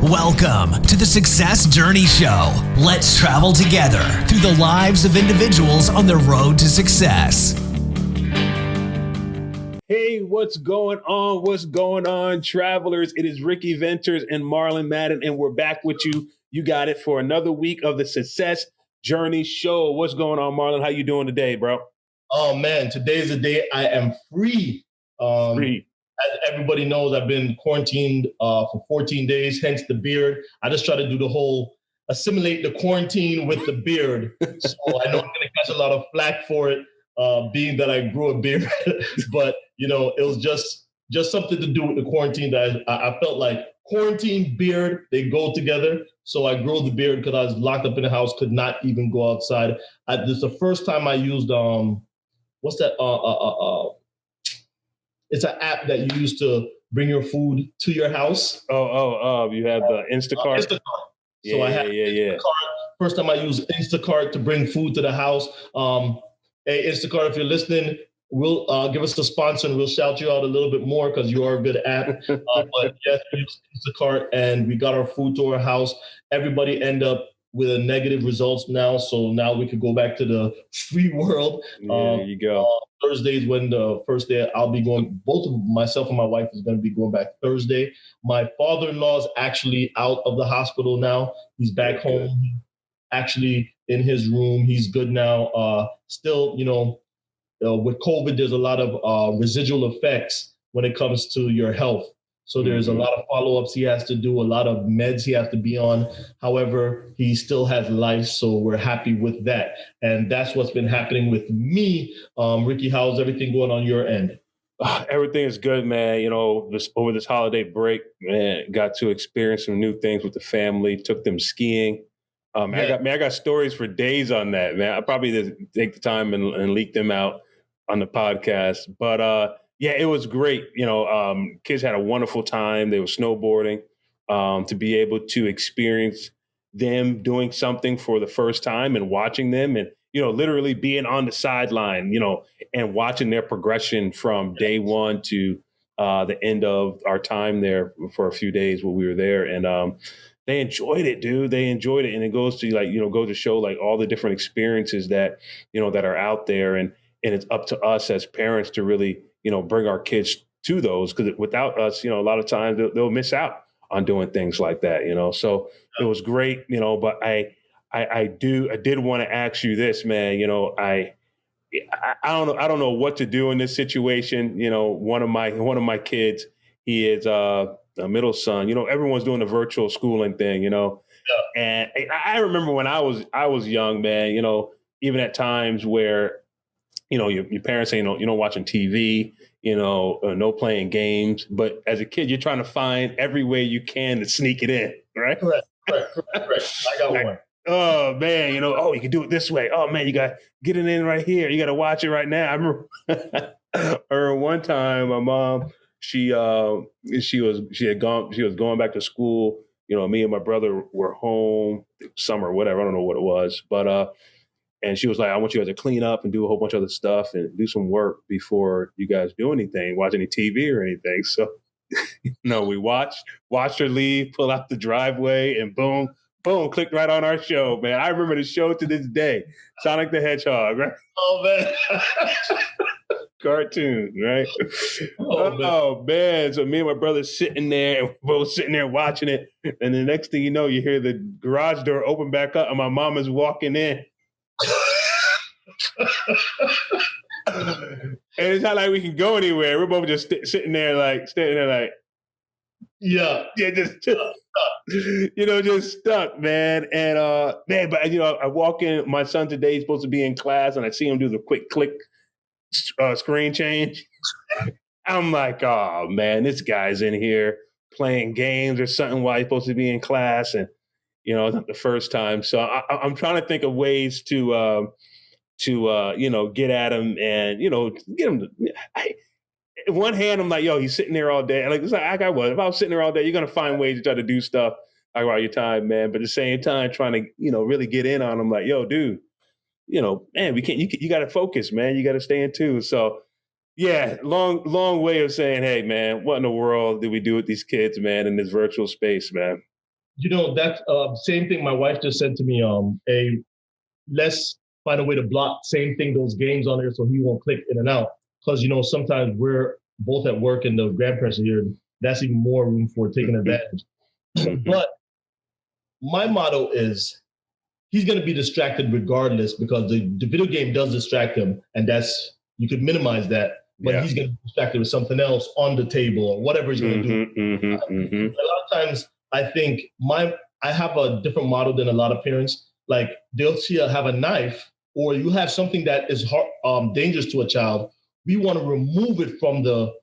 Welcome to the Success Journey Show. Let's travel together through the lives of individuals on the road to success. Hey, what's going on? What's going on, travelers? It is Ricky Venters and Marlon Madden, and we're back with you. You got it for another week of the Success Journey Show. What's going on, Marlon? How you doing today, bro? Oh, man, today's the day I am free. Free. As everybody knows, I've been quarantined for 14 days, hence the beard. I just try to do the whole assimilate the quarantine with the beard. So I know I'm going to catch a lot of flack for it, being that I grew a beard. But, you know, it was just something to do with the quarantine that I felt like quarantine, beard, they go together. So I grew the beard because I was locked up in the house, could not even go outside. This is the first time I used, what's that? It's an app that you use to bring your food to your house. You have the Instacart? Instacart. So I had Instacart. First time I used Instacart to bring food to the house. Hey, Instacart, if you're listening, we'll give us a sponsor and we'll shout you out a little bit more because you are a good app. But yes, we used Instacart and we got our food to our house. Everybody end up with a negative results now. So now we could go back to the free world. There you go. Thursdays when the first day I'll be going, both of myself and my wife is going to be going back Thursday. My father-in-law is actually out of the hospital now. He's back home, actually in his room. He's good now. Still, with COVID, there's a lot of residual effects when it comes to your health. So there's a lot of follow-ups he has to do, a lot of meds he has to be on. However, he still has life, so we're happy with that. And that's what's been happening with me. Ricky, how's everything going on your end? Everything is good, man. You know, over this holiday break, man, got to experience some new things with the family, took them skiing. I got stories for days on that, man. I probably didn't take the time and leak them out on the podcast. But yeah, it was great. Kids had a wonderful time. They were snowboarding. To be able to experience them doing something for the first time and watching them and, literally being on the sideline, and watching their progression from day one to the end of our time there for a few days when we were there. And they enjoyed it, dude. They enjoyed it. And it goes to go to show like all the different experiences that, that are out there. And it's up to us as parents to really, bring our kids to those, because without us, a lot of times they'll miss out on doing things like that, So it was great, but I did want to ask you this, man. I don't know what to do in this situation. One of my kids, he is a middle son. Everyone's doing the virtual schooling thing, And I remember when I was young, man. Even at times where your parents say, watching TV, no playing games. But as a kid, you're trying to find every way you can to sneak it in, right? Correct. I got one. Oh, man, you can do it this way. Oh, man, you got to get it in right here. You got to watch it right now. I remember one time my mom, she was going back to school. Me and my brother were home, summer, whatever. I don't know what it was. But and she was like, I want you guys to clean up and do a whole bunch of other stuff and do some work before you guys do anything, watch any TV or anything. So, we watched her leave, pull out the driveway, and boom, clicked right on our show, man. I remember the show to this day, Sonic the Hedgehog, right? Oh, man. Cartoon, right? Oh, man. So me and my brother sitting there, and we're both sitting there watching it. And the next thing you know, you hear the garage door open back up and my mom is walking in. And it's not like we can go anywhere. We're both just sitting there like just stuck, man. And but I walk in. My son today is supposed to be in class, and I see him do the quick click screen change. I'm like, oh man, this guy's in here playing games or something while he's supposed to be in class, and it's not the first time. So I'm trying to think of ways to get at him and, get him to, in one hand, I'm like, yo, he's sitting there all day. Like, it's like, I got what? If I was sitting there all day, you're going to find ways to try to do stuff while your time, man. But at the same time, trying to, really get in on him like, yo, dude, man, we can't, you got to focus, man. You got to stay in tune. So yeah, long way of saying, hey man, what in the world do we do with these kids, man, in this virtual space, man? That's same thing my wife just said to me. Let's find a way to block same thing, those games on there so he won't click in and out. Because, sometimes we're both at work and the grandparents are here. That's even more room for taking advantage. But my motto is he's going to be distracted regardless because the video game does distract him. And you could minimize that. But he's going to be distracted with something else on the table or whatever he's going to do. A lot of times, I think I have a different model than a lot of parents. Like they'll have a knife, or you have something that is dangerous to a child. We want to remove it from the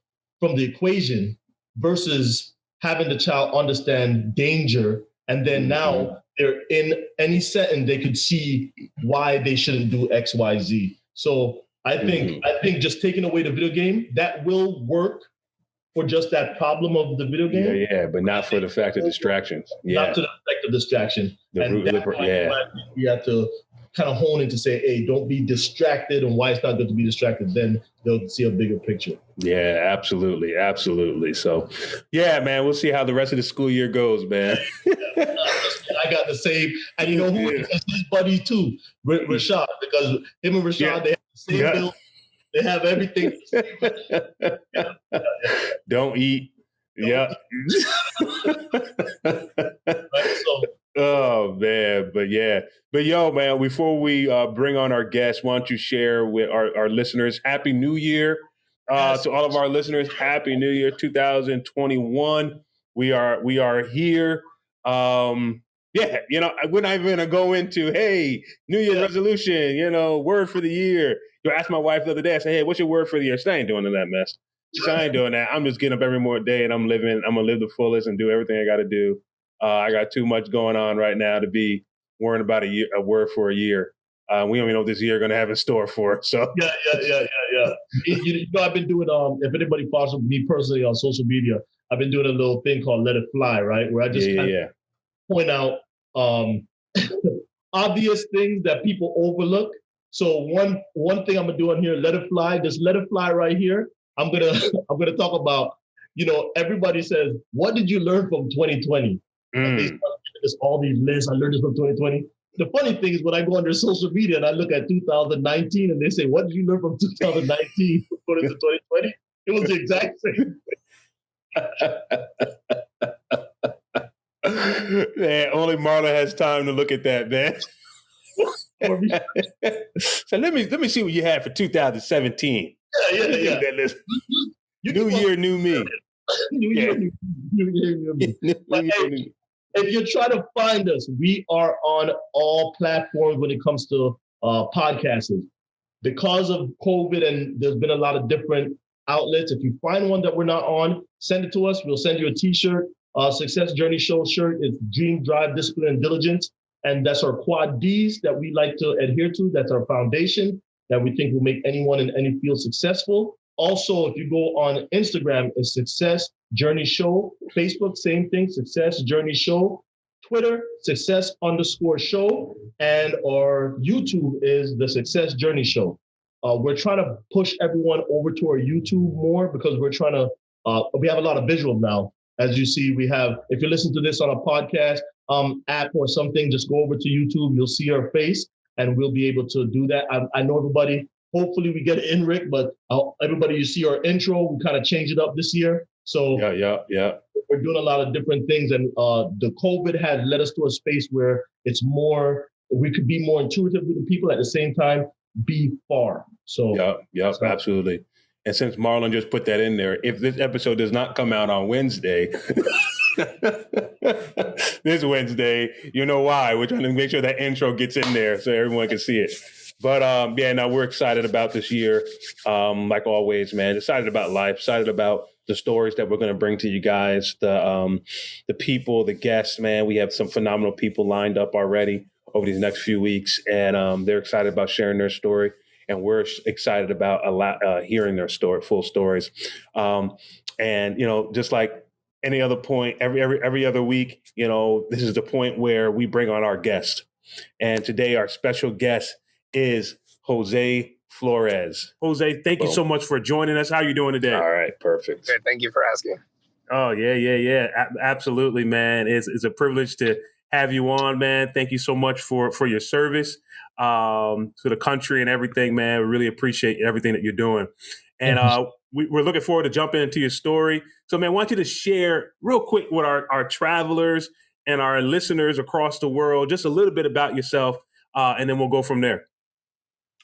equation versus having the child understand danger, and then now they're in any setting they could see why they shouldn't do X, Y, Z. So I think just taking away the video game, that will work for just that problem of the video game. Yeah, but not for the fact of distractions. Not to the fact of distraction. We have to kind of hone in to say, hey, don't be distracted and why it's not good to be distracted. Then they'll see a bigger picture. Yeah, absolutely. Absolutely. So, yeah, man, we'll see how the rest of the school year goes, man. I got the same. And you know who is his buddy too? Rashad, because him and Rashad, they have the same bill. They have everything. Don't eat. Yeah. Oh man, but yo, man, before we bring on our guests, why don't you share with our listeners, Happy New Year to all of our listeners. Happy New Year 2021. We are here. We're not even gonna go into, hey, New Year's resolution, word for the year. I asked my wife the other day, I said, hey, what's your word for the year? She ain't doing that mess. I ain't doing that. I'm just getting up every more day and I'm gonna live the fullest and do everything I gotta do. I got too much going on right now to be worrying about a word for a year. We don't even know what this year going to have in store for us. So yeah. I've been doing. If anybody follows me personally on social media, I've been doing a little thing called Let It Fly, right? Where I just point out obvious things that people overlook. So one thing I'm gonna do on here, Let It Fly. Just let it fly right here. I'm gonna talk about. Everybody says, what did you learn from 2020? And they start giving us all these lists. I learned this from 2020. The funny thing is when I go on their social media and I look at 2019 and they say, what did you learn from 2019 according to 2020? It was the exact same. Man, only Marla has time to look at that, man. So let me see what you had for 2017. Yeah. New year, new me. New year, new me. If you're trying to find us, we are on all platforms when it comes to podcasting. Because of COVID and there's been a lot of different outlets, if you find one that we're not on, send it to us. We'll send you a t-shirt. Success Journey Show shirt is Dream, Drive, Discipline, and Diligence. And that's our quad Ds that we like to adhere to. That's our foundation that we think will make anyone in any field successful. Also, if you go on Instagram, it's Success Journey Show. Facebook, same thing, Success Journey Show. Twitter, Success_Show. And our YouTube is the Success Journey Show. We're trying to push everyone over to our YouTube more because we're trying to, we have a lot of visual now. As you see, we have, if you listen to this on a podcast app or something, just go over to YouTube, you'll see our face and we'll be able to do that. I know everybody, hopefully we get it in, Rick, but everybody, you see our intro, we kind of changed it up this year. So yeah. We're doing a lot of different things. And the COVID has led us to a space where it's more, we could be more intuitive with the people at the same time, be far. So absolutely. And since Marlon just put that in there, if this episode does not come out on Wednesday, this Wednesday, you know why. We're trying to make sure that intro gets in there so everyone can see it. But we're excited about this year. Like always, man, excited about life, excited about the stories that we're going to bring to you guys, the people, the guests, man. We have some phenomenal people lined up already over these next few weeks, and they're excited about sharing their story. And we're excited about hearing their full stories. And, just like any other point, every other week, this is the point where we bring on our guest. And today our special guest is Jose Flores. Jose, thank you so much for joining us. How are you doing today? All right, perfect. Good, thank you for asking. Oh yeah. Absolutely, man. It's a privilege to have you on, man. Thank you so much for your service to the country and everything, man. We really appreciate everything that you're doing, and Thank you. we're looking forward to jumping into your story. So, man, I want you to share real quick with our travelers and our listeners across the world just a little bit about yourself, and then we'll go from there.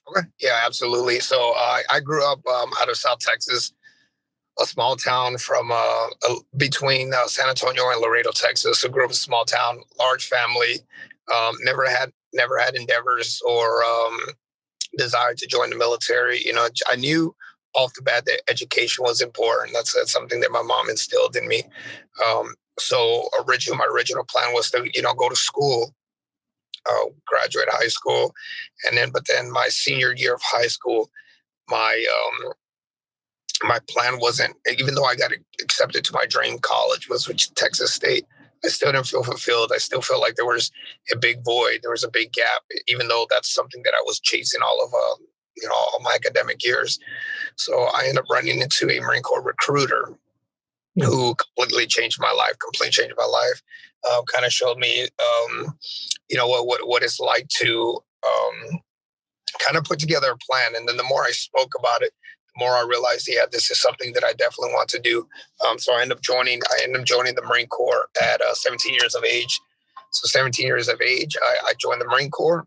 Okay. Yeah, absolutely. So I grew up out of South Texas, a small town from between San Antonio and Laredo, Texas. So grew up in a small town, large family. Never had endeavors or desire to join the military. You know, I knew off the bat that education was important. That's something that my mom instilled in me. So my original plan was to go to school, graduate high school, but then my senior year of high school, my plan wasn't, even though I got accepted to my dream college, which Texas State, I still didn't feel fulfilled. I still felt like there was a big void. There was a big gap, even though that's something that I was chasing all of all my academic years. So I ended up running into a Marine Corps recruiter who completely changed my life. Kind of showed me, what it's like to kind of put together a plan. And then the more I spoke about it, the more I realized, this is something that I definitely want to do. So I ended up joining the Marine Corps at 17 years of age. So 17 years of age, I joined the Marine Corps.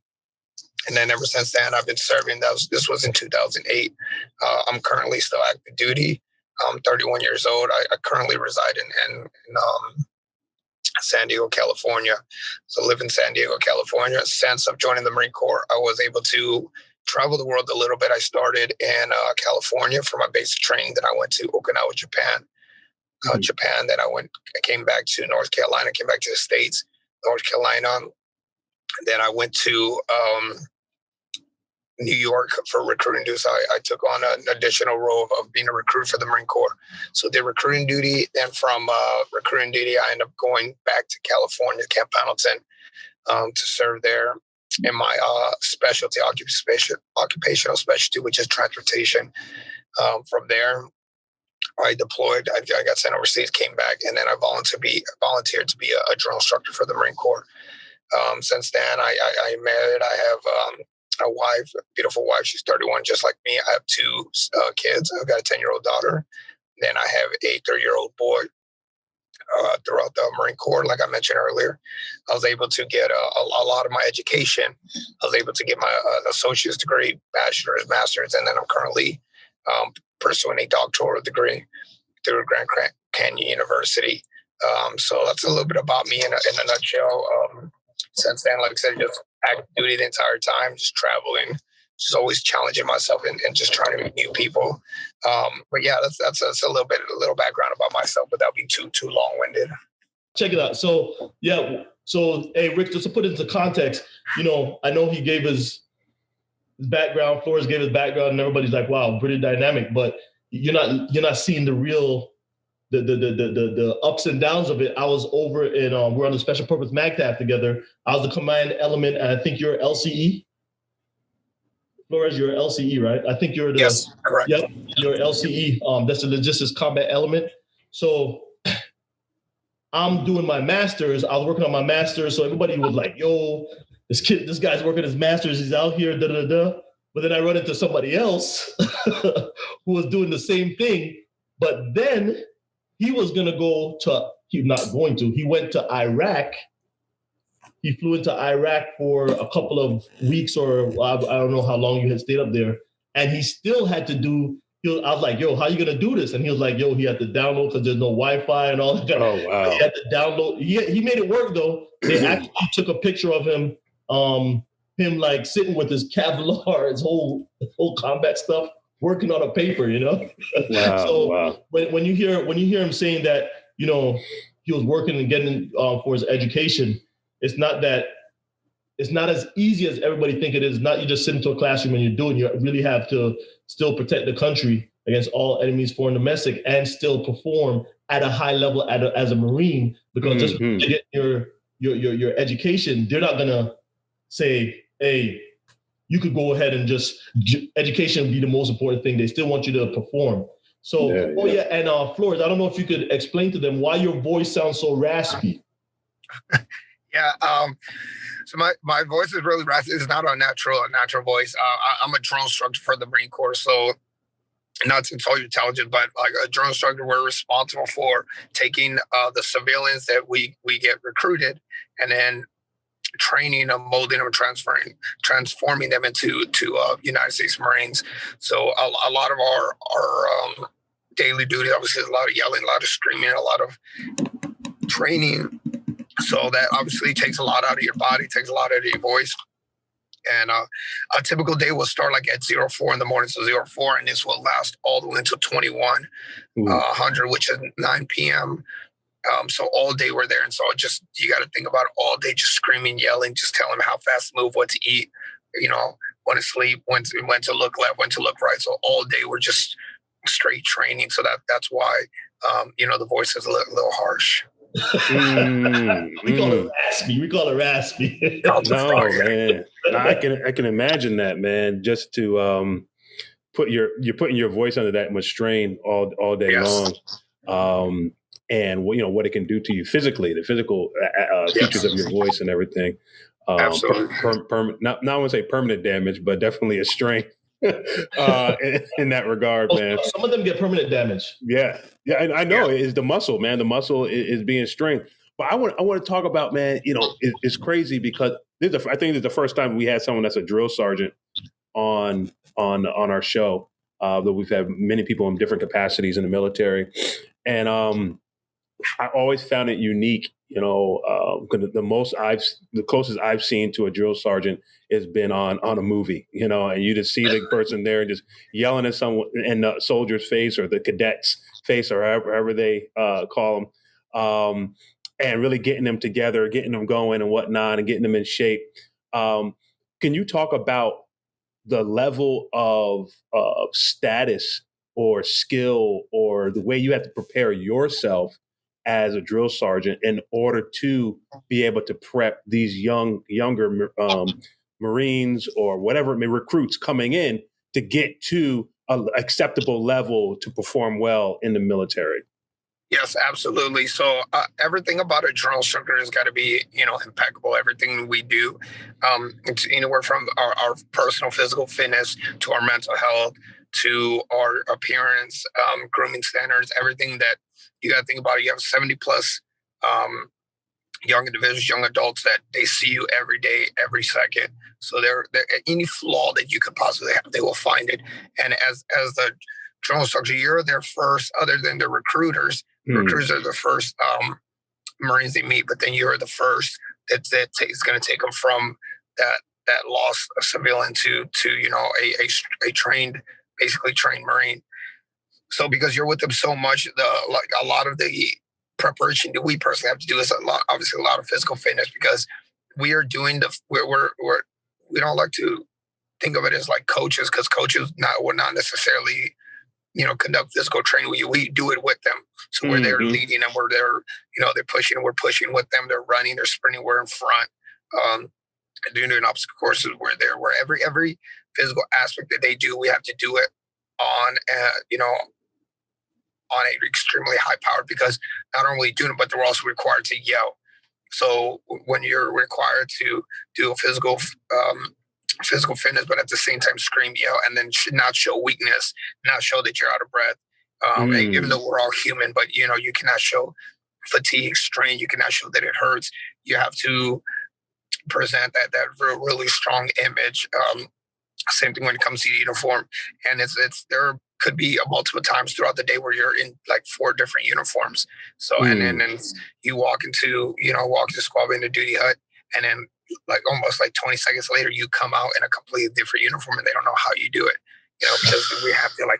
And then ever since then, I've been serving. This was in 2008. I'm currently still active duty. I'm 31 years old. I currently reside in San Diego, California. So I live in San Diego, California. Since I've joined the Marine Corps, I was able to travel the world a little bit. I started in California for my basic training. Then I went to Okinawa, Japan. Then I came back to North Carolina, came back to the States, North Carolina. Then I went to New York for recruiting duty. So I took on an additional role of being a recruit for the Marine Corps. So did recruiting duty. Then from recruiting duty, I ended up going back to California, Camp Pendleton, to serve there in my occupational specialty, which is transportation. From there, I deployed. I got sent overseas, came back, and then I volunteered to be a drill instructor for the Marine Corps. Since then, I married. I have a wife, a beautiful wife. She's 31, just like me. I have two kids. I've got a 10-year-old daughter. Then I have a 3-year-old boy. Throughout the Marine Corps, like I mentioned earlier, I was able to get a lot of my education. I was able to get my associate's degree, bachelor's, master's, and then I'm currently pursuing a doctoral degree through Grand Canyon University. So that's a little bit about me in a nutshell. Since then, like I said, just active duty the entire time, just traveling, just always challenging myself and just trying to meet new people. But yeah, that's a little background about myself without being too long-winded. Check it out. So hey, Rick, just to put it into context, I know he gave his background, Flores gave his background, and everybody's like, wow, pretty dynamic, but you're not seeing the real the ups and downs of it. I was over in we're on the Special Purpose MAGTF together. I was the command element, and I think you're LCE. Flores, you're LCE, right? I think you're the yes, correct. Yep, you're LCE. That's the Logistics Combat Element. So I'm doing my master's. I was working on my master's, so everybody was like, "Yo, this guy's working his master's. He's out here, da da da." But then I run into somebody else who was doing the same thing, but then he was going to go to. He's not going to. He went to Iraq. He flew into Iraq for a couple of weeks, or I don't know how long you had stayed up there. And he still had to do, I was like, yo, how you going to do this? And he was like, yo, he had to download because there's no Wi-Fi and all that. Oh, wow. He had to download. He made it work, though. They actually took a picture of him like sitting with his Kevlar, his whole combat stuff, working on a paper, Wow, So wow. when you hear him saying that, he was working and getting for his education, it's not as easy as everybody think it is. Not you just sit into a classroom and you're doing. You really have to still protect the country against all enemies, foreign, domestic, and still perform at a high level as a Marine. Because just when you get your education, they're not gonna say, "Hey, you could go ahead and just education be the most important thing." They still want you to perform. So, and Flores, I don't know if you could explain to them why your voice sounds so raspy. Yeah. So my voice is really raspy. It's not a natural voice. I'm a drill instructor for the Marine Corps. So not to tell you intelligence, but like a drill instructor, we're responsible for taking the civilians that we get recruited and then training them, molding them, transforming them into United States Marines. So a lot of our daily duty, obviously, is a lot of yelling, a lot of screaming, a lot of training. So that obviously takes a lot out of your body, takes a lot out of your voice. And a typical day will start like at 04 in the morning, so 04, and this will last all the way until 2100, which is 9 p.m. So all day we're there. And so you got to think about it all day, just screaming, yelling, just telling them how fast to move, what to eat, when to sleep, when to look left, when to look right. So all day we're just straight training. So that's why, the voice is a little harsh. We call it raspy. No, man. I can imagine that, man. Just to you're putting your voice under that much strain all day long. And what it can do to you physically, the physical features of your voice and everything. Absolutely. Not I want to say permanent damage, but definitely a strain in that regard, man. Some of them get permanent damage. Yeah. I know it's the muscle, man. The muscle is being strained. But I want to talk about, man. It's crazy because I think this is the first time we had someone that's a drill sergeant on our show. That we've had many people in different capacities in the military, and I always found it unique, the closest I've seen to a drill sergeant has been on a movie, and you just see the person there just yelling at someone in the soldier's face or the cadet's face or however they call them, and really getting them together, getting them going and whatnot, and getting them in shape. Can you talk about the level of status or skill or the way you have to prepare yourself as a drill sergeant in order to be able to prep these younger Marines or whatever, recruits coming in to get to an acceptable level to perform well in the military? Yes, absolutely. So everything about a drill instructor has got to be, impeccable. Everything we do, it's anywhere from our personal physical fitness to our mental health to our appearance, grooming standards, everything that you got to think about it. You have 70 plus young individuals, young adults that they see you every day, every second. So they're any flaw that you could possibly have, they will find it. And as the drill instructor, you're their first, other than the recruiters. Recruiters are the first Marines they meet, but then you're the first that is going to take them from that lost civilian to a trained Marine. So because you're with them so much, a lot of the preparation that we personally have to do is a lot of physical fitness, because we are doing we don't like to think of it as like coaches, because coaches will not necessarily conduct physical training. We do it with them. So we're there leading them. We're there, they're pushing, we're pushing with them. They're running, they're sprinting, we're in front. Doing obstacle courses, we're there. Where every physical aspect that they do, we have to do it on an extremely high powered, because not only doing it, but they're also required to yell. So when you're required to do a physical fitness, but at the same time scream, yell, and then should not show weakness, not show that you're out of breath. Even though we're all human, but you cannot show fatigue, strain. You cannot show that it hurts. You have to present that really strong image. Same thing when it comes to the uniform, and it's there could be multiple times throughout the day where you're in like 4 different uniforms. So and then you walk into squad in the duty hut, and then like almost like 20 seconds later you come out in a completely different uniform, and they don't know how you do it. Because we have to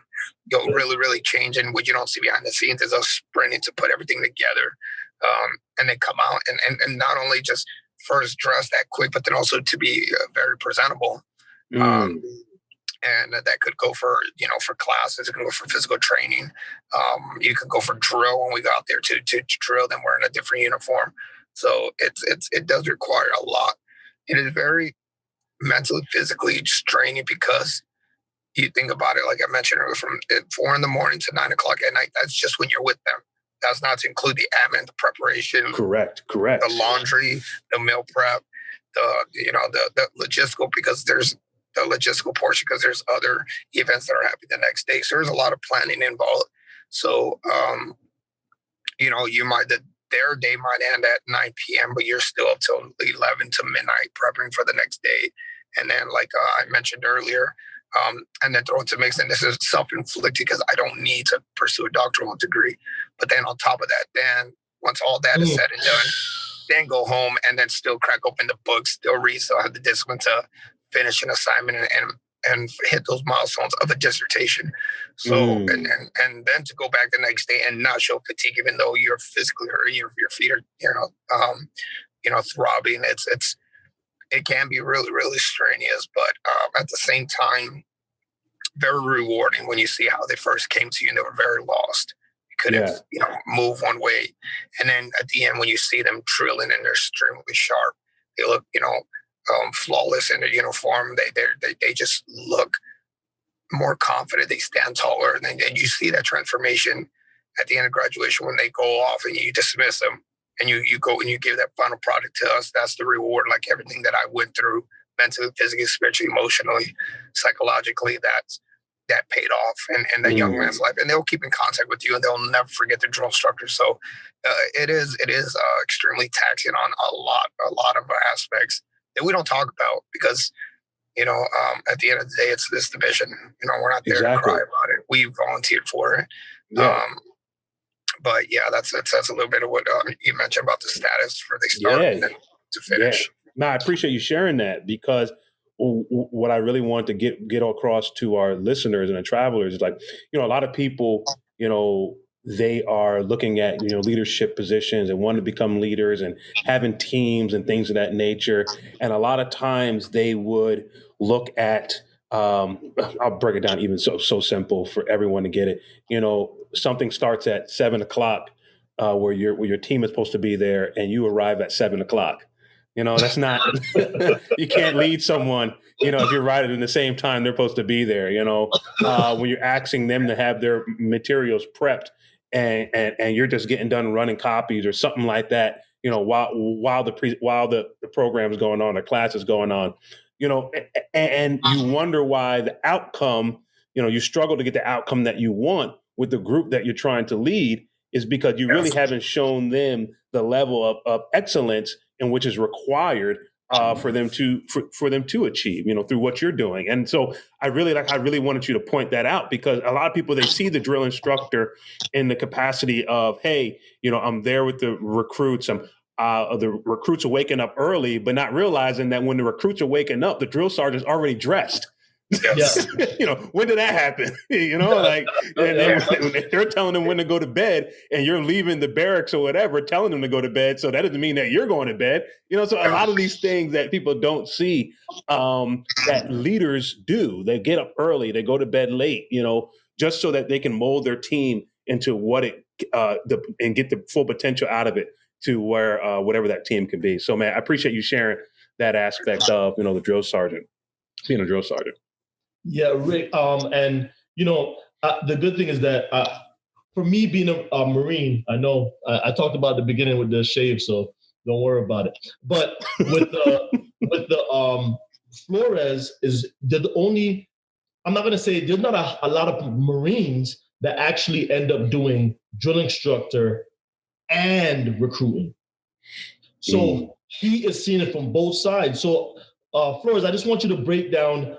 go really, really change. And what you don't see behind the scenes is us sprinting to put everything together, and then come out and not only just first dress that quick, but then also to be very presentable. And that could go for classes. It can go for physical training. You could go for drill when we go out there to drill. Then we're in a different uniform. So it does require a lot. It is very mentally, physically just draining, because you think about it, like I mentioned earlier, from 4 a.m. to 9 o'clock at night, that's just when you're with them. That's not to include the admin, the preparation, Correct. the laundry, the meal prep, the logistical, because there's the logistical portion, because there's other events that are happening the next day. So there's a lot of planning involved. So, their day might end at 9 p.m., but you're still up till 11 to midnight prepping for the next day. And then, like I mentioned earlier, and then throw into mix, and this is self-inflicted because I don't need to pursue a doctoral degree. But then on top of that, then once all that is said and done, then go home and then still crack open the books, still read, still have the discipline to finish an assignment and hit those milestones of a dissertation. So, and then to go back the next day and not show fatigue, even though you're physically hurting, your feet are, throbbing. It can be really, really strenuous, but at the same time, very rewarding when you see how they first came to you and they were very lost. You couldn't, move one way. And then at the end, when you see them drilling and they're extremely sharp, they look, flawless in their uniform. They just look more confident. They stand taller. And then you see that transformation at the end of graduation when they go off and you dismiss them. And you go and you give that final product to us. That's the reward, like everything that I went through mentally, physically, spiritually, emotionally, psychologically, that paid off in that young man's life. And they'll keep in contact with you and they'll never forget the drill instructor. So it is extremely taxing on a lot of aspects that we don't talk about because, at the end of the day, it's this division. We're not there to cry about it. We volunteered for it. Yeah. But yeah, that's a little bit of what you mentioned about the status for the start and then to finish. Yeah. No, I appreciate you sharing that because what I really want to get across to our listeners and the travelers is like, a lot of people, they are looking at, leadership positions and want to become leaders and having teams and things of that nature. And a lot of times they would look at, I'll break it down even so simple for everyone to get it. Something starts at 7 o'clock where your team is supposed to be there and you arrive at 7 o'clock. That's not, you can't lead someone, if you're right in the same time they're supposed to be there, when you're asking them to have their materials prepped and you're just getting done running copies or something like that, while the program is going on, the class is going on, and you wonder why the outcome, you struggle to get the outcome that you want with the group that you're trying to lead is because you really haven't shown them the level of excellence in which is required for them to achieve, through what you're doing. And so I really wanted you to point that out because a lot of people, they see the drill instructor in the capacity of, hey, I'm there with the recruits. The recruits are waking up early, but not realizing that when the recruits are waking up, the drill sergeant's already dressed. Yes. When did that happen? They're telling them when to go to bed and you're leaving the barracks or whatever, telling them to go to bed. So that doesn't mean that you're going to bed, so a lot of these things that people don't see, that leaders do, they get up early, they go to bed late, just so that they can mold their team into what and get the full potential out of it to where, whatever that team can be. So man, I appreciate you sharing that aspect of, the drill sergeant, being a drill sergeant. Yeah, Rick. The good thing is that for me being a Marine, I know I talked about the beginning with the shave, so don't worry about it. But with the Flores I'm not going to say there's not a lot of Marines that actually end up doing drill instructor and recruiting. So he is seeing it from both sides. So Flores, I just want you to break down.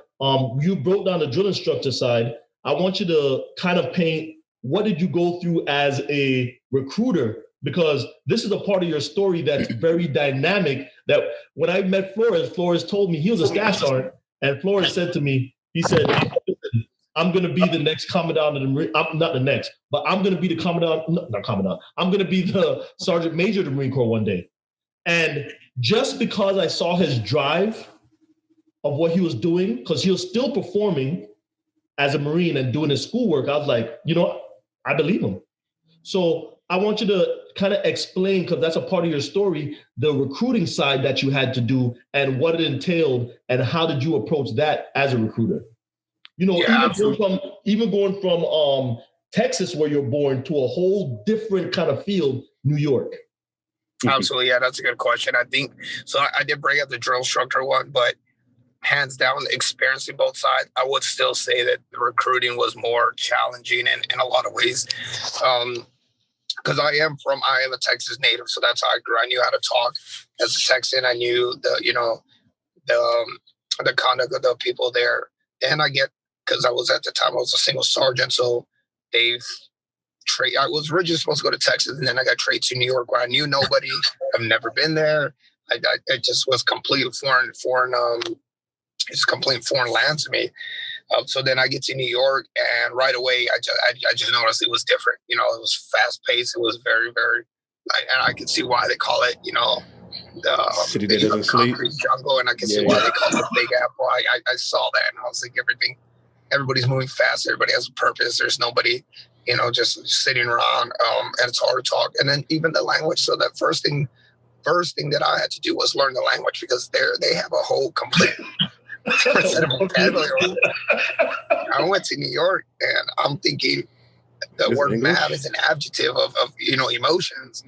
You broke down the drill instructor side. I want you to kind of paint what did you go through as a recruiter, because this is a part of your story that's very dynamic. That when I met Flores told me he was a staff sergeant, and Flores said to me, he said, I'm going to be the next commandant of the Marine. I'm not the next, but I'm going to be the commandant, not commandant. I'm going to be the sergeant major of the Marine Corps one day. And just because I saw his drive of what he was doing, because he was still performing as a Marine and doing his schoolwork, I was like, I believe him. So I want you to kind of explain, because that's a part of your story, the recruiting side that you had to do and what it entailed and how did you approach that as a recruiter? You know, Yeah, even going from Texas, where you're born, to a whole different kind of field, New York. Absolutely. Yeah, that's a good question. I think so. I did bring up the drill instructor one, but hands down, experiencing both sides, I would still say that the recruiting was more challenging in a lot of ways. Because I am a Texas native, so that's how I grew. I knew how to talk as a Texan. I knew the conduct of the people there, and because I was at the time I was a single sergeant, so I was originally supposed to go to Texas, and then I got traded to New York, where I knew nobody. I've never been there. I just was completely foreign. It's complete foreign land to me. So then I get to New York, and right away I just noticed it was different. You know, it was fast paced. It was very, very, and I can see why they call it, the city that doesn't sleep, jungle, and I can see why they call it Big Apple. I saw that, and I was like, everybody's moving fast. Everybody has a purpose. There's nobody, just sitting around, and it's hard to talk. And then even the language. So that first thing that I had to do was learn the language, because they have a whole complete different set of vocabulary. I went to New York, and I'm thinking the word English? mad is an adjective of emotions.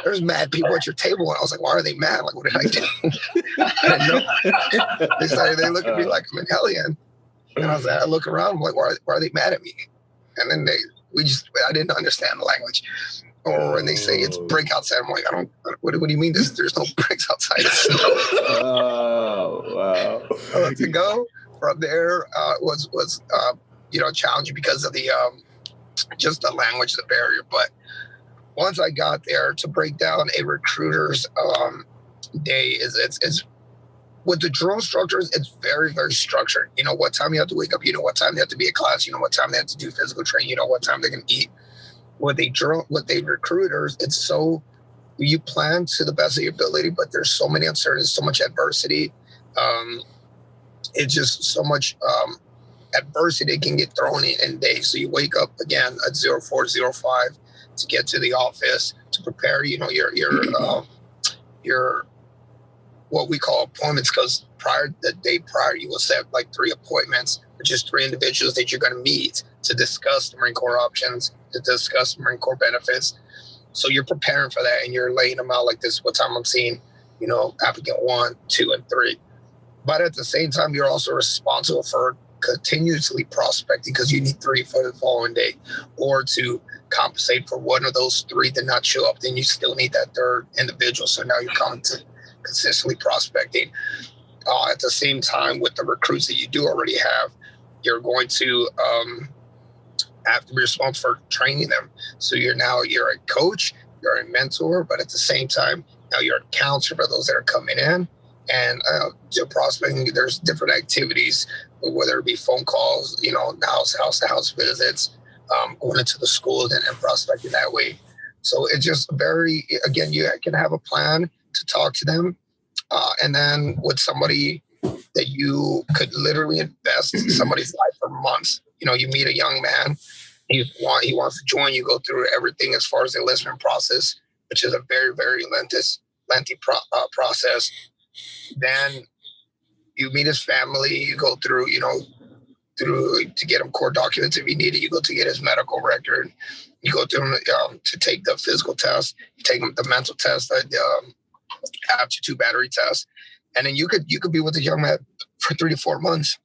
There's mad people at your table, and I was like, why are they mad? Like, what did I do? I didn't know. They look at me like I'm an alien, and I look around, I'm like, why are they mad at me? And then I didn't understand the language. Or when they say it's break outside, I'm like, what do you mean? There's no breaks outside. Oh, wow. To go from there was challenging because of the just the language, the barrier. But once I got there, to break down a recruiter's day is with the drill instructors, it's very, very structured. You know what time you have to wake up. You know what time they have to be at class. You know what time they have to do physical training. You know what time they can eat. With the recruiters, it's so you plan to the best of your ability, but there's so many uncertainties, so much adversity. It's just so much adversity can get thrown in days. So you wake up again at 04:05 to get to the office to prepare. Your what we call appointments, because the day prior you will set like 3 appointments, which is 3 individuals that you're going to meet to discuss the Marine Corps options, to discuss Marine Corps benefits. So you're preparing for that, and you're laying them out like this. What time I'm seeing, applicant 1, 2, and 3. But at the same time, you're also responsible for continuously prospecting, because you need 3 for the following day, or to compensate for one of those 3 did not show up. Then you still need that 3rd individual. So now you're coming to consistently prospecting. At the same time, with the recruits that you do already have, you're going to have to be responsible for training them. So you're a coach, you're a mentor, but at the same time, now you're a counselor for those that are coming in. And prospecting, there's different activities, whether it be phone calls, house to house visits, going into the schools and prospecting that way. So it's just again, you can have a plan to talk to them. And then with somebody that you could literally invest in somebody's life for months. You meet a young man, he wants to join, you go through everything as far as the enlistment process, which is a very, very lengthy process. Then you meet his family, you go through, to get him court documents if you need it, you go to get his medical record, you go through to take the physical test, you take the mental test, aptitude battery test, and then you could be with a young man for 3 to 4 months.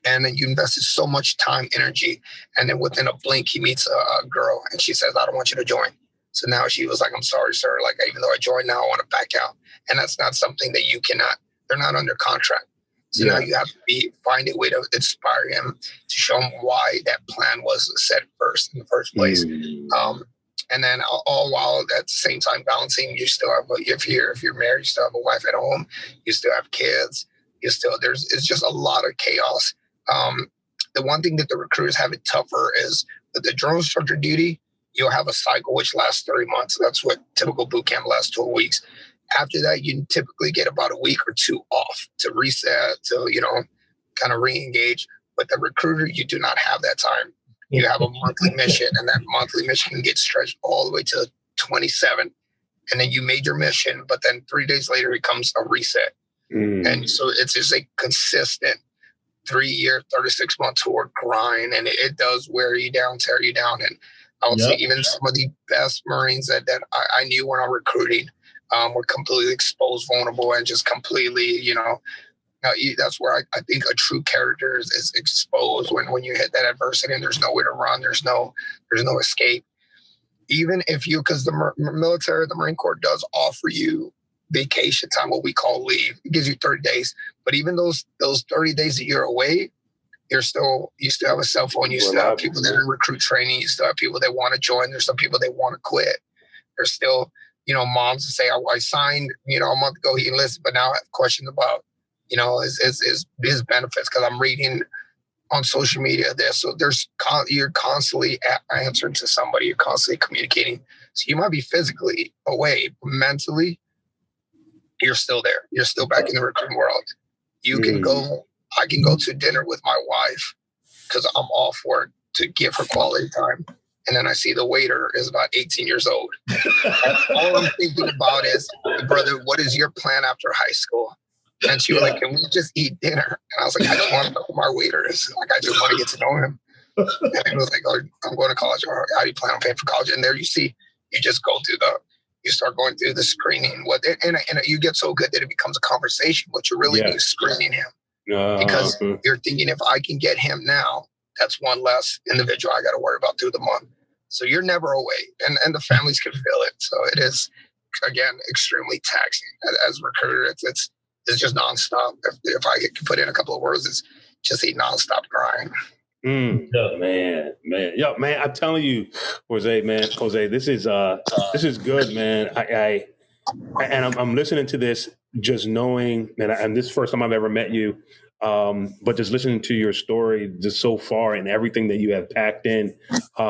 And then you invested so much time, energy, and then within a blink, he meets a girl, and she says, "I don't want you to join." So now she was like, "I'm sorry, sir. Like, even though I joined now, I want to back out." And that's not something that you cannot. They're not under contract. So now you have to find a way to inspire him, to show him why that plan was set first in the first place. And then all while at the same time balancing, you still have, if you're married, you still have a wife at home, you still have kids, it's just a lot of chaos. The one thing that the recruiters have it tougher is that the drill instructor duty, you'll have a cycle which lasts 3 months. That's what typical boot camp lasts, 12 weeks. After that, you typically get about a week or 2 off to reset, to, kind of re-engage. But the recruiter, you do not have that time. You have a monthly mission, and that monthly mission can get stretched all the way to 27. And then you made your mission, but then 3 days later, it comes a reset. And so it's just a consistent 3-year, 36-month tour grind, and it does wear you down, tear you down. And I would say even some of the best Marines that I knew when I'm recruiting were completely exposed, vulnerable, and just completely, that's where I think a true character is exposed when you hit that adversity and there's nowhere to run, there's no escape. Even if because the military, the Marine Corps does offer you vacation time, what we call leave. It gives you 30 days. But even those 30 days that you're away, you still have a cell phone. You still have people that are in recruit training. You still have people that want to join. There's some people that want to quit. There's still, moms that say, I signed, a month ago, he enlisted, but now I have questions about, his benefits, because I'm reading on social media this. So you're constantly answering to somebody. You're constantly communicating. So you might be physically away, but mentally, you're still there. You're still back in the recruiting world. I can go to dinner with my wife because I'm off work to give her quality time. And then I see the waiter is about 18 years old. All I'm thinking about is, brother, what is your plan after high school? And she was like, can we just eat dinner? And I was like, I just want to know who my waiter is. Like, I just want to get to know him. And he was like, oh, I'm going to college. Or how do you plan on paying for college? And there you just go through you start going through the screening. And you get so good that it becomes a conversation. What you're really doing is screening him. Because you're thinking, if I can get him now, that's one less individual I got to worry about through the month. So you're never away, and the families can feel it. So it is, again, extremely taxing as a recruiter. It's just nonstop. If I could put in a couple of words, it's just a nonstop grind. Man. Yo, man, I'm telling you, Jose, this is good, man. I'm listening to this, just knowing, and this is the first time I've ever met you, but just listening to your story just so far and everything that you have packed in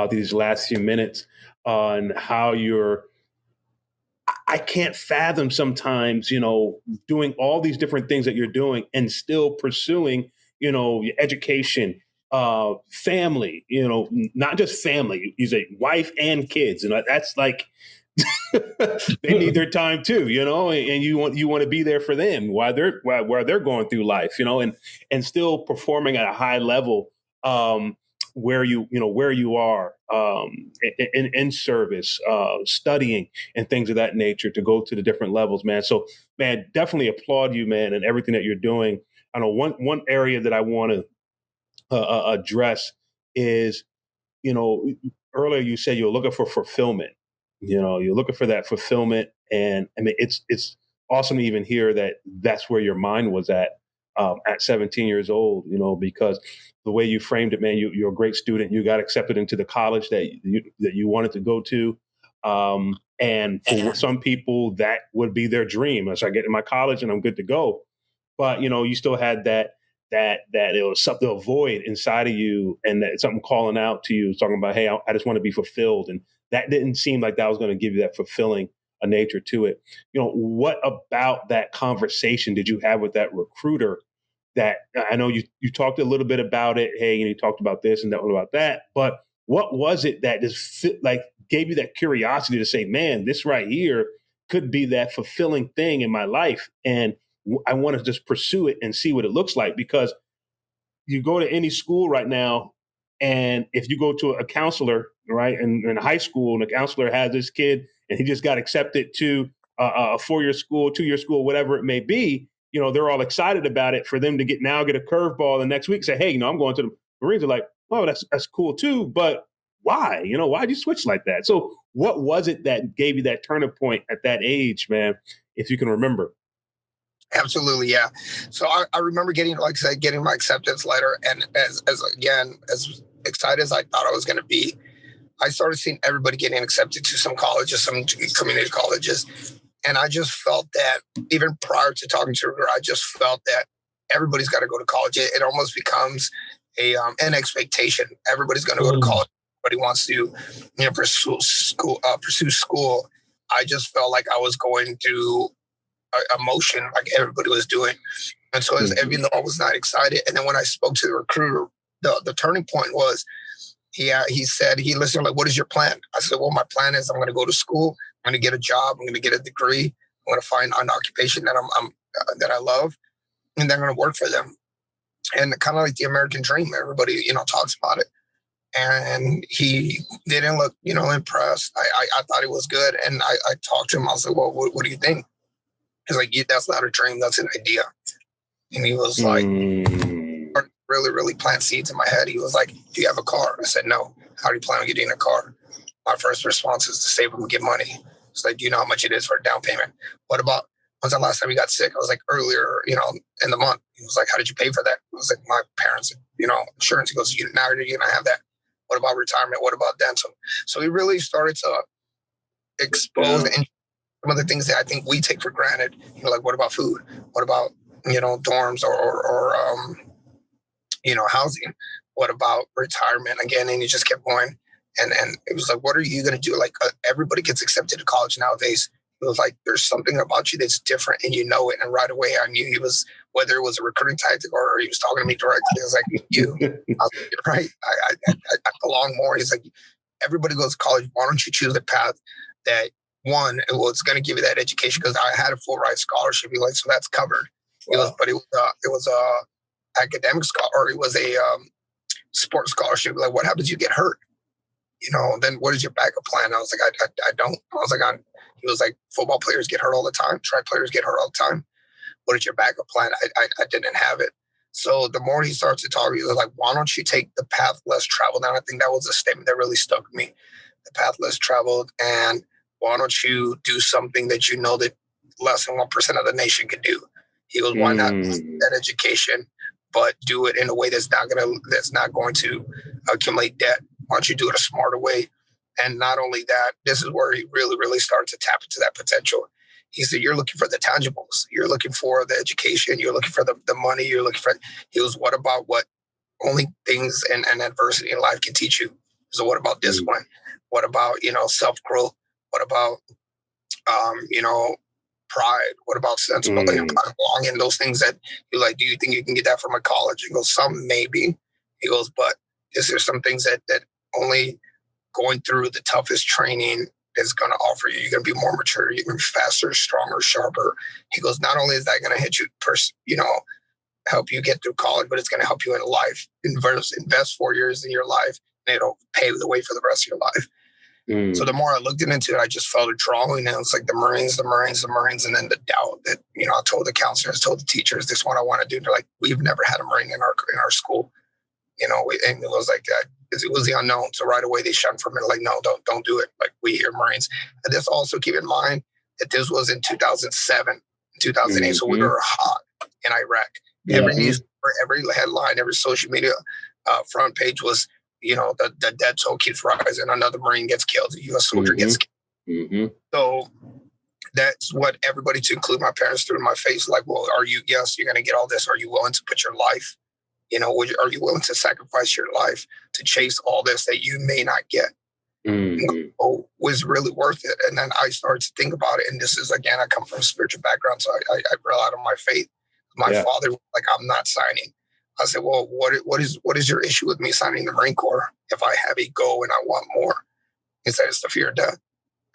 these last few minutes on how I can't fathom sometimes, doing all these different things that you're doing and still pursuing, your education, family, not just family, you say wife and kids. And that's like, they need their time too, and you want to be there for them while they're going through life, and still performing at a high level, where you are, in service, studying and things of that nature to go to the different levels, man. So, man, definitely applaud you, man, and everything that you're doing. I know one area that I want to address is, earlier you said you're looking for fulfillment. You're looking for that fulfillment, and I mean, it's awesome to even hear that that's where your mind was at 17 years old. Because the way you framed it, man, you're a great student. You got accepted into the college that you wanted to go to, and for some people, that would be their dream. As I get in my college and I'm good to go, but you still had that it was something, a void inside of you, and that something calling out to you, talking about, hey, I just want to be fulfilled. And that didn't seem like that was going to give you that fulfilling a nature to it. What about that conversation did you have with that recruiter? That I know you talked a little bit about it. Hey, you talked about this and that, about that. But what was it that just gave you that curiosity to say, man, this right here could be that fulfilling thing in my life, and I want to just pursue it and see what it looks like? Because you go to any school right now, and if you go to a counselor, right, in high school, and the counselor has this kid and he just got accepted to a 4-year school, 2-year school, whatever it may be, they're all excited about it. For them to get a curveball the next week, say, hey, I'm going to the Marines. Are like, oh, that's cool too, but why? Why'd you switch like that? So what was it that gave you that turning point at that age, man, if you can remember? Absolutely, yeah. So I remember getting my acceptance letter, and as excited as I thought I was going to be, I started seeing everybody getting accepted to some colleges, some community colleges, and I just felt that even prior to talking to her, I just felt that everybody's got to go to college. It almost becomes an expectation. Everybody's going to go to college. Everybody wants to pursue school. I just felt like I was going through a motion like everybody was doing. And so even though I was not excited, and then when I spoke to the recruiter, the turning point was, he said, he listened, like, what is your plan? I said, well, my plan is I'm going to go to school. I'm going to get a job. I'm going to get a degree. I'm going to find an occupation that that I love, and then I'm going to work for them. and kind of like the American dream. Everybody, talks about it. And he didn't look, impressed. I thought he was good. And I talked to him. I was like, well, what do you think? He's like, yeah, that's not a dream. That's an idea. And he was like, really, really plant seeds in my head. He was like, do you have a car? I said, no. How do you plan on getting a car? My first response is to save up and get money. It's like, do you know how much it is for a down payment? What about, when's the last time you got sick? I was like, earlier, in the month. He was like, how did you pay for that? I was like, my parents, insurance. He goes, now you're going to have that. What about retirement? What about dental? So he really started to expose and some of the things that I think we take for granted. Like, what about food? What about, dorms or housing? What about retirement again? And he just kept going. And it was like, what are you going to do? Like, everybody gets accepted to college nowadays. It was like, there's something about you that's different and it. And right away I knew he was, whether it was a recruiting tactic or he was talking to me directly. It was like, you, I was like, you're right. I belong more. He's like, everybody goes to college. Why don't you choose a path that it's going to give you that education? Because I had a full ride scholarship. He like, so that's covered. Wow. It was a academic scholar, or it was a sports scholarship. Like, what happens if you get hurt? Then what is your backup plan? I was like, I don't. I was like, he was like, football players get hurt all the time. Track players get hurt all the time. What is your backup plan? I didn't have it. So the more he starts to talk, he was like, why don't you take the path less traveled? And I think that was a statement that really stuck with me. The path less traveled. And why don't you do something that that less than 1% of the nation could do? He goes, why not that education, but do it in a way that's not going to accumulate debt? Why don't you do it a smarter way? And not only that, this is where he really, really started to tap into that potential. He said, you're looking for the tangibles. You're looking for the education. You're looking for the money. You're looking for, he goes, what about what only things and adversity in life can teach you? So what about discipline? What about, self-growth? What about, pride? What about sensibility and belonging? Those things that you're like, do you think you can get that from a college? He goes, some maybe. He goes, but there's some things that only going through the toughest training is going to offer you. You're going to be more mature. You're going to be faster, stronger, sharper. He goes, not only is that going to hit you, help you get through college, but it's going to help you in life. Invest 4 years in your life, and it'll pave the way for the rest of your life. So the more I looked into it, I just felt a drawing, and it's like the Marines, and then the doubt that, I told the counselors, told the teachers, this is what I want to do. They're like, we've never had a Marine in our school, and it was like that. It was the unknown. So right away they shunned from it. Like, no, don't do it. Like, we here Marines. And this also, keep in mind that this was in 2007, 2008. So we were hot in Iraq. Every newspaper, every headline, every social media front page was, the dead toll keeps rising. Another Marine gets killed. A U.S. soldier gets killed. So that's what everybody, to include my parents, threw in my face. Like, well, you're going to get all this. Are you willing to put your life? Are you willing to sacrifice your life to chase all this that you may not get? Was really worth it. And then I started to think about it. And this is, again, I come from a spiritual background, so I grew out of my faith. My father was like, I'm not signing. I said, well, what is your issue with me signing the Marine Corps if I have a goal and I want more? He said, it's the fear of death.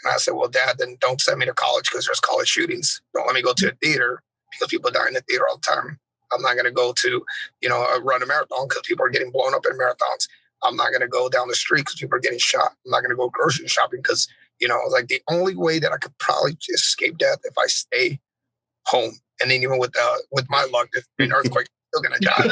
And I said, well, Dad, then don't send me to college because there's college shootings. Don't let me go to a theater because people die in the theater all the time. I'm not going to go to, run a marathon because people are getting blown up in marathons. I'm not going to go down the street because people are getting shot. I'm not going to go grocery shopping because, like the only way that I could probably escape death if I stay home. And then even with my luck, if an earthquake, I'm still going to die.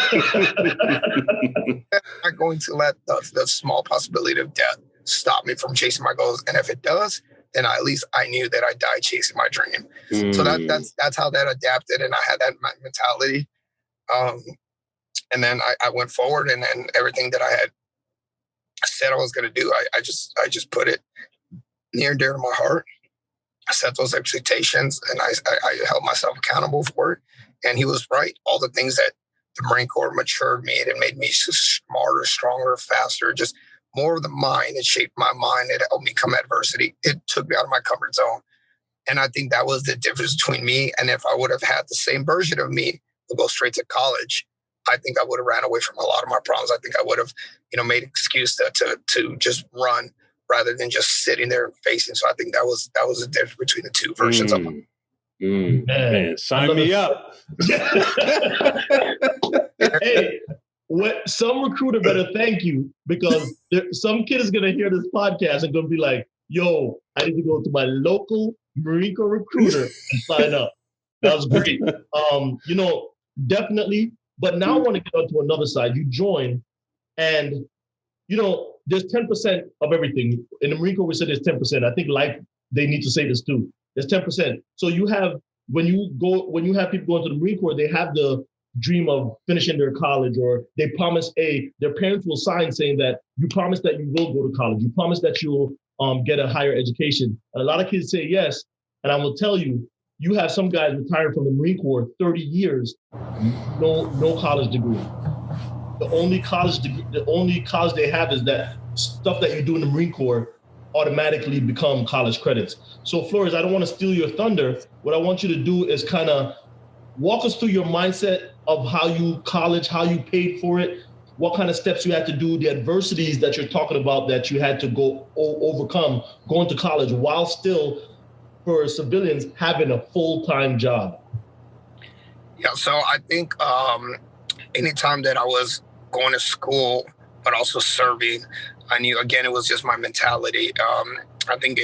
I'm not going to let the small possibility of death stop me from chasing my goals. And if it does, then at least I knew that I died chasing my dream. So that's how that adapted. And I had that mentality. And then I went forward, and then everything that I had said I was going to do, I just put it near and dear to my heart. I set those expectations, and I held myself accountable for it. And he was right. All the things that the Marine Corps matured me, it made me smarter, stronger, faster, just more of the mind. It shaped my mind. It helped me come adversity. It took me out of my comfort zone. And I think that was the difference between me. And if I would have had the same version of me to go straight to college, I think I would have ran away from a lot of my problems. I think I would have, made an excuse to just run rather than just sitting there and facing. So I think that was the difference between the two versions of Man, sign me up. There Hey, what some recruiter better thank you, because some kid is gonna hear this podcast and gonna be like, "Yo, I need to go to my local Marine Corps recruiter and sign up." That was great. Definitely. But now I want to get on to another side. You join, and there's 10% of everything. In the Marine Corps, we said there's 10%. I think they need to say this too. There's 10%. So you have when you have people going to the Marine Corps, they have the dream of finishing their college, or they promise their parents will sign saying that you promise that you will go to college. You promise that you'll get a higher education. And a lot of kids say yes. And I will tell you, you have some guys retired from the Marine Corps 30 years, no college degree. The only college they have is that stuff that you do in the Marine Corps automatically become college credits. So Flores, I don't want to steal your thunder. What I want you to do is kind of walk us through your mindset of how you paid for it, what kind of steps you had to do, the adversities that you're talking about that you had to go overcome going to college while still, for civilians, having a full-time job. Yeah, so I think anytime that I was going to school, but also serving, I knew, again, it was just my mentality. I think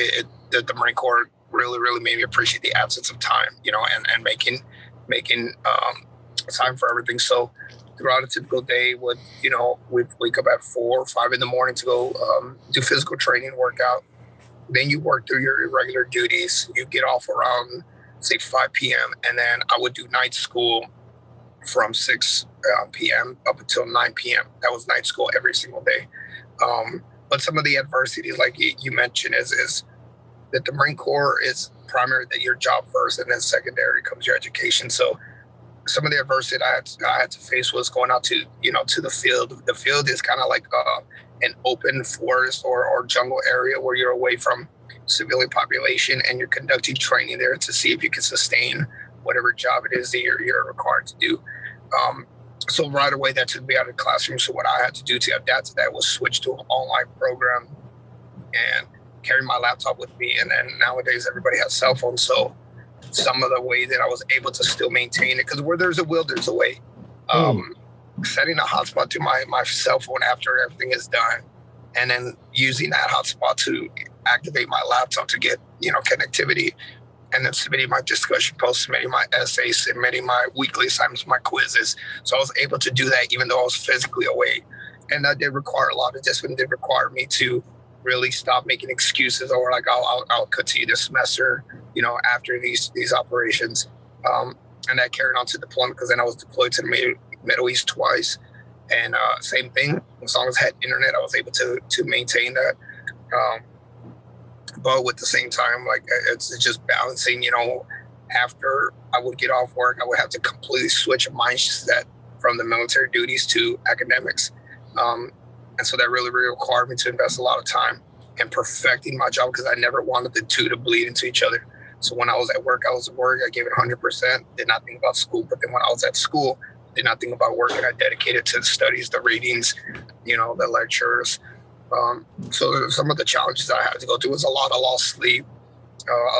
the Marine Corps really, really made me appreciate the absence of time, and making time for everything. So throughout a typical day, we'd wake up at 4 or 5 in the morning to go do physical training, workout. Then you work through your regular duties. You get off around, say, 5 p.m. And then I would do night school from 6 p.m. up until 9 p.m. That was night school every single day. But some of the adversity, like you mentioned, is that the Marine Corps is primary, that your job first, and then secondary comes your education. So some of the adversity I had to face was going out to the field. The field is kind of like an open forest or jungle area where you're away from civilian population, and you're conducting training there to see if you can sustain whatever job it is that you're required to do. So right away, that took me out of the classroom. So what I had to do to adapt to that was switch to an online program and carry my laptop with me. And then nowadays, everybody has cell phones. So some of the ways that I was able to still maintain it, because where there's a will, there's a way. Setting a hotspot to my cell phone after everything is done, and then using that hotspot to activate my laptop to get connectivity, and then submitting my discussion posts, submitting my essays, submitting my weekly assignments, my quizzes. So I was able to do that even though I was physically away, and that did require a lot of discipline. Did require me to really stop making excuses, or like I'll continue this semester, after these operations, and that carried on to deployment, because then I was deployed to the Middle East twice, and same thing. As long as I had internet, I was able to maintain that. But with the same time, like, it's just balancing. After I would get off work, I would have to completely switch a mindset from the military duties to academics, and so that really, really required me to invest a lot of time in perfecting my job, because I never wanted the two to bleed into each other. So when I was at work, I gave it 100%. Did not think about school. But then when I was at school, did not think about work, and I dedicated to the studies, the readings, the lectures. So some of the challenges I had to go through was a lot of lost sleep,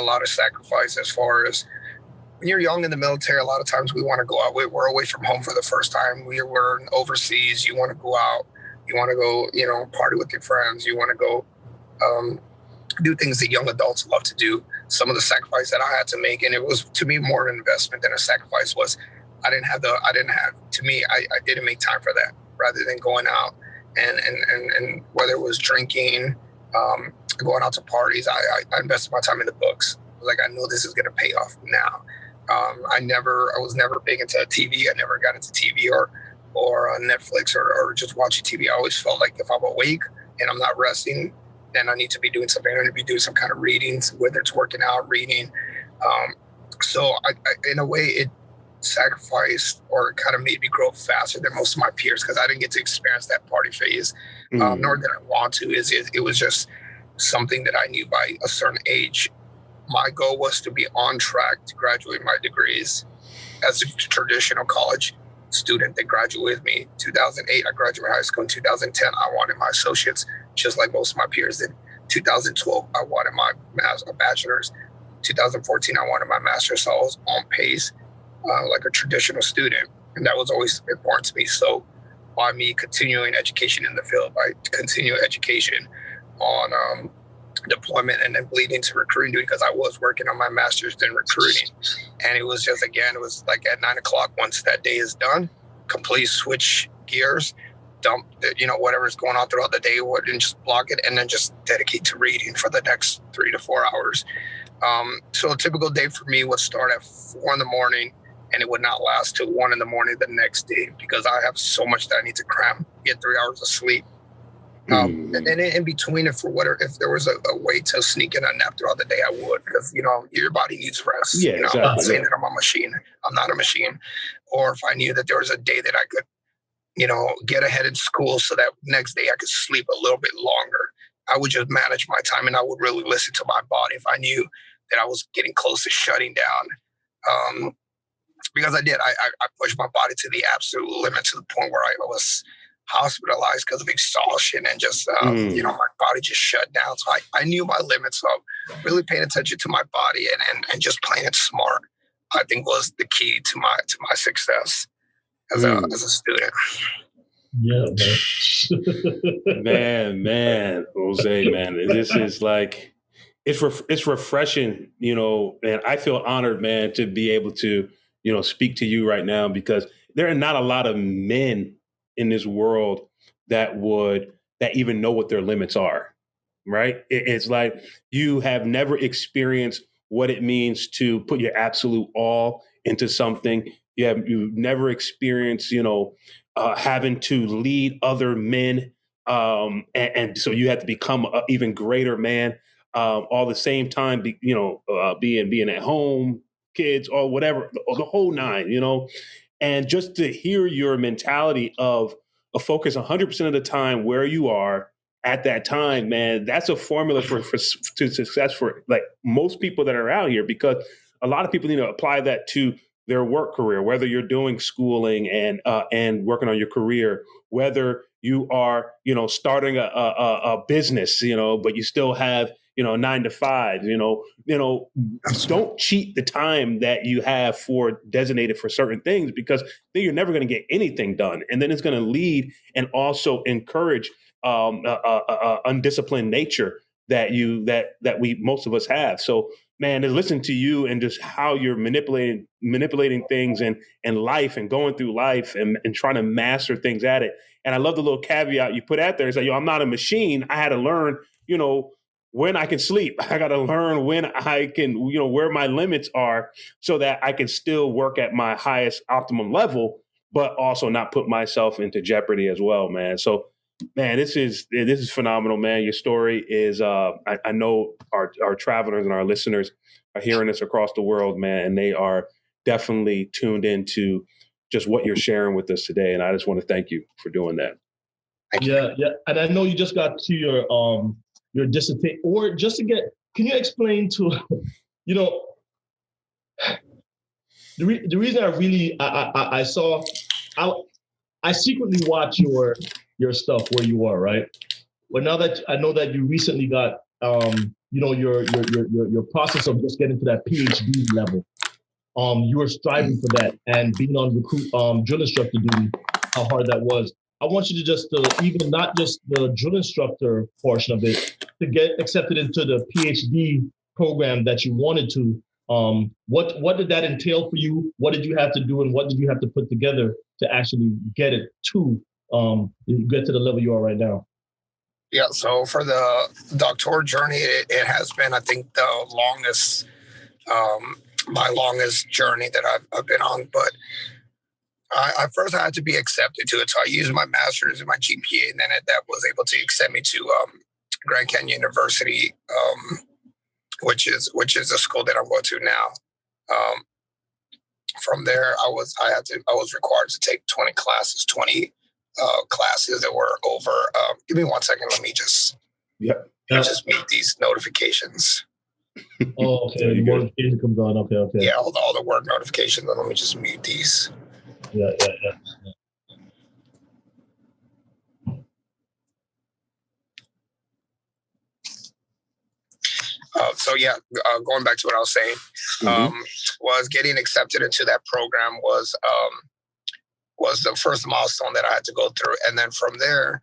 a lot of sacrifice, as far as when you're young in the military. A lot of times we want to go out. We're away from home for the first time. We're overseas. You want to go out. You want to go, party with your friends. You want to go do things that young adults love to do. Some of the sacrifice that I had to make, and it was, to me, more an investment than a sacrifice, was I didn't make time for that, rather than going out and whether it was drinking, going out to parties. I invested my time in the books. Like, I know this is going to pay off now. I was never big into TV. I never got into TV or Netflix or just watching TV. I always felt like if I'm awake and I'm not resting, then I need to be doing something. I need to be doing some kind of readings, whether it's working out, reading. So I, in a way, it sacrificed or kind of made me grow faster than most of my peers, because I didn't get to experience that party phase, nor did I want to. It was just something that I knew by a certain age. My goal was to be on track to graduate my degrees as a traditional college student that graduated with me. 2008, I graduated high school. In 2010, I wanted my associates, just like most of my peers did. 2012, I wanted my bachelor's. 2014, I wanted my master's. So I was on pace like a traditional student. And that was always important to me. So by me continuing education in the field, by continuing education on deployment and then bleeding to recruiting duty, because I was working on my master's in recruiting. And it was just, again, it was like at 9 o'clock, once that day is done, completely switch gears, dump, whatever's going on throughout the day, and just block it, and then just dedicate to reading for the next 3 to 4 hours. So a typical day for me would start at 4 in the morning, and it would not last till 1 in the morning the next day, because I have so much that I need to cram, get 3 hours of sleep. And then in between, if there was a way to sneak in a nap throughout the day, I would, because your body needs rest. Yeah, exactly. I'm not saying that I'm a machine. I'm not a machine. Or if I knew that there was a day that I could, get ahead in school so that next day I could sleep a little bit longer, I would just manage my time, and I would really listen to my body if I knew that I was getting close to shutting down. Because I did. I pushed my body to the absolute limit, to the point where I was hospitalized because of exhaustion, and just, my body just shut down. So I knew my limits. So really paying attention to my body and just playing it smart, I think, was the key to my success as a student. Yeah, man, Jose, man, this is like, it's refreshing, and I feel honored, man, to be able to, speak to you right now, because there are not a lot of men in this world that even know what their limits are, right? It's like, you have never experienced what it means to put your absolute all into something. You've never experienced, having to lead other men. And so you have to become an even greater man, all the same time, being at home, kids, or whatever, the whole nine, and just to hear your mentality of a focus 100% of the time where you are at that time, man, that's a formula to success for like most people that are out here, because a lot of people need to apply that to their work career, whether you're doing schooling and working on your career, whether you are, starting a business, but you still have, 9 to 5, don't cheat the time that you have designated for certain things, because then you're never going to get anything done. And then it's going to lead and also encourage undisciplined nature that most of us have. So, man, to listen to you and just how you're manipulating things and life, and going through life and trying to master things at it. And I love the little caveat you put out there. It's like, I'm not a machine. I had to learn, when I can sleep. I got to learn when I can, where my limits are, so that I can still work at my highest optimum level, but also not put myself into jeopardy as well, man. So, man, this is phenomenal, man. Your story is, I know our travelers and our listeners are hearing this across the world, man, and they are definitely tuned into just what you're sharing with us today. And I just want to thank you for doing that. Yeah. And I know you just got to your dissertation, or just to can you explain to, the reason I really, I saw, I secretly watch your stuff where you are, right? Well, now that I know that you recently got, your process of just getting to that PhD level, you were striving for that, and being on drill instructor duty, how hard that was. I want you to just, even not just the drill instructor portion of it, to get accepted into the PhD program that you wanted to. What did that entail for you? What did you have to do, and what did you have to put together to actually get it to get to the level you are right now? Yeah, so for the doctoral journey, it has been, I think, the longest, my longest journey that I've been on. But I first had to be accepted to it. So I used my master's and my GPA, and then that was able to accept me to Grand Canyon University, which is the school that I'm going to now. From there, I was required to take 20 classes that were over. Give me 1 second. Let me just meet these notifications. Oh, okay. The notification comes on. Okay. Yeah, all the work notifications. Let me just mute these. Yeah. Going back to what I was saying, was getting accepted into that program was was the first milestone that I had to go through. And then from there,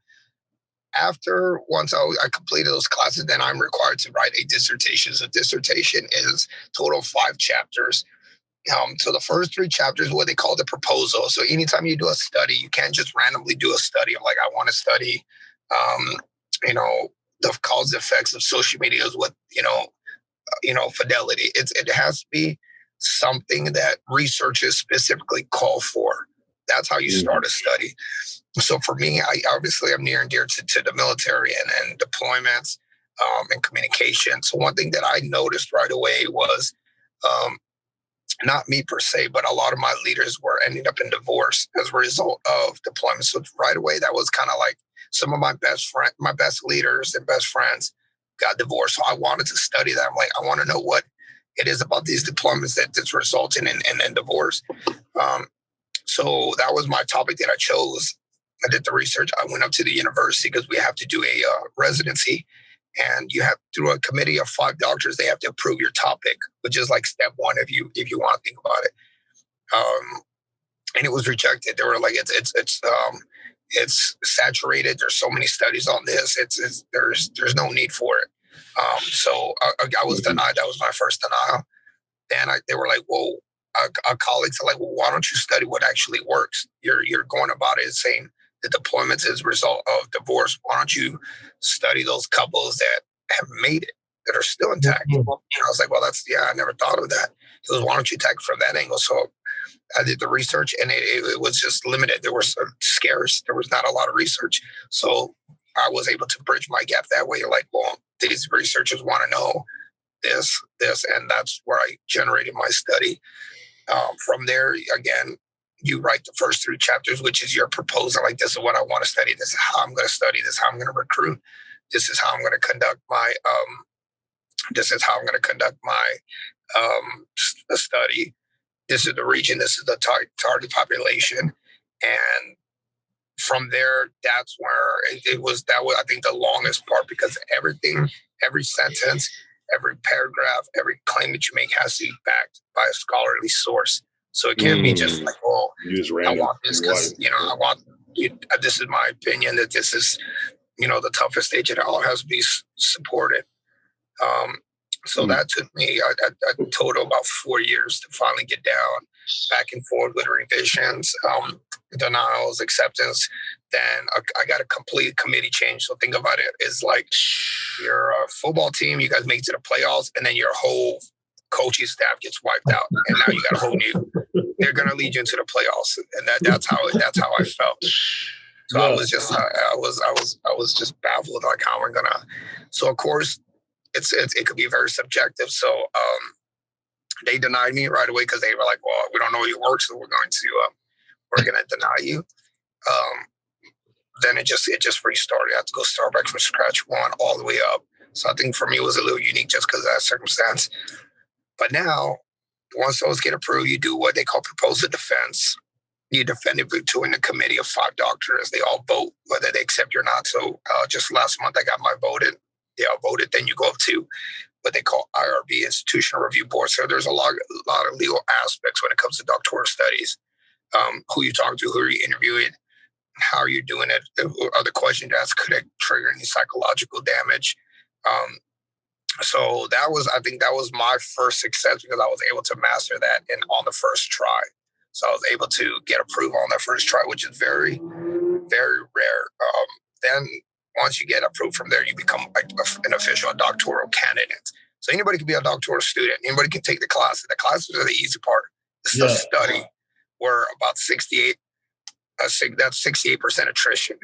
once I completed those classes, then I'm required to write a dissertation. So dissertation is total 5 chapters. So the first 3 chapters, what they call the proposal. So anytime you do a study, you can't just randomly do a study of like, I want to study, the cause and effects of social media with, fidelity. It has to be something that researchers specifically call for. That's how you start a study. So for me, I'm near and dear to the military and deployments and communication. So one thing that I noticed right away was, not me per se, but a lot of my leaders were ending up in divorce as a result of deployment. So right away, that was kind of like some of my best leaders and best friends got divorced. So I wanted to study that. I'm like, I want to know what it is about these deployments that's resulting in divorce. So that was my topic that I chose. I did the research. I went up to the university because we have to do a residency. And you have, through a committee of 5 doctors, they have to approve your topic, which is like step 1 if you want to think about it. And it was rejected. They were like, it's saturated. There's so many studies on this. There's no need for it. So I was denied. That was my first denial. And they were like, well, our colleagues are like, well, why don't you study what actually works? You're going about it saying the deployments is a result of divorce. Why don't you study those couples that have made it, that are still intact? Mm-hmm. I was like, well, I never thought of that. He goes, why don't you take it from that angle? So I did the research, and it was just limited. There was scarce. There was not a lot of research. So I was able to bridge my gap that way. Like, well, these researchers want to know this, and that's where I generated my study. From there, again, you write the first 3 chapters, which is your proposal. Like, this is what I want to study. This is how I'm going to study. This is how I'm going to recruit. This is how I'm going to conduct my. Study. This is the region. This is the target population, and from there, that's where it was. That was, I think, the longest part, because everything, every sentence, every paragraph, every claim that you make has to be backed by a scholarly source. So it can't be just like, well, I want this because, I want, this is my opinion, that this is, the toughest stage. It all has to be supported. So that took me a total about 4 years to finally get down, back and forth with revisions, denials, acceptance. Then I got a complete committee change. So think about it as like your football team, you guys make it to the playoffs, and then your whole coaching staff gets wiped out, and now you got a whole new. They're gonna lead you into the playoffs, and that's how I felt. So yeah. I was just baffled, like, how we're gonna. So of course, it could be very subjective. So they denied me right away because they were like, well, we don't know your work, so we're gonna deny you. Then it just restarted. I had to go start back from scratch, 1 all the way up. So I think for me it was a little unique just because of that circumstance. But now, once those get approved, you do what they call proposed defense. You defend it between a committee of 5 doctors. They all vote whether they accept you or not. So just last month, I got my voted. They all voted. Then you go up to what they call IRB, Institutional Review Board. So there's a lot of legal aspects when it comes to doctoral studies. Who you talk to, who are you interviewing, how are you doing it, other questions asked, could it trigger any psychological damage? So I think that was my first success, because I was able to master that on the first try. So I was able to get approved on that first try, which is very, very rare. Then once you get approved from there, you become an official doctoral candidate. So anybody can be a doctoral student. Anybody can take the classes. The classes are the easy part. It's the study, where about 68% attrition.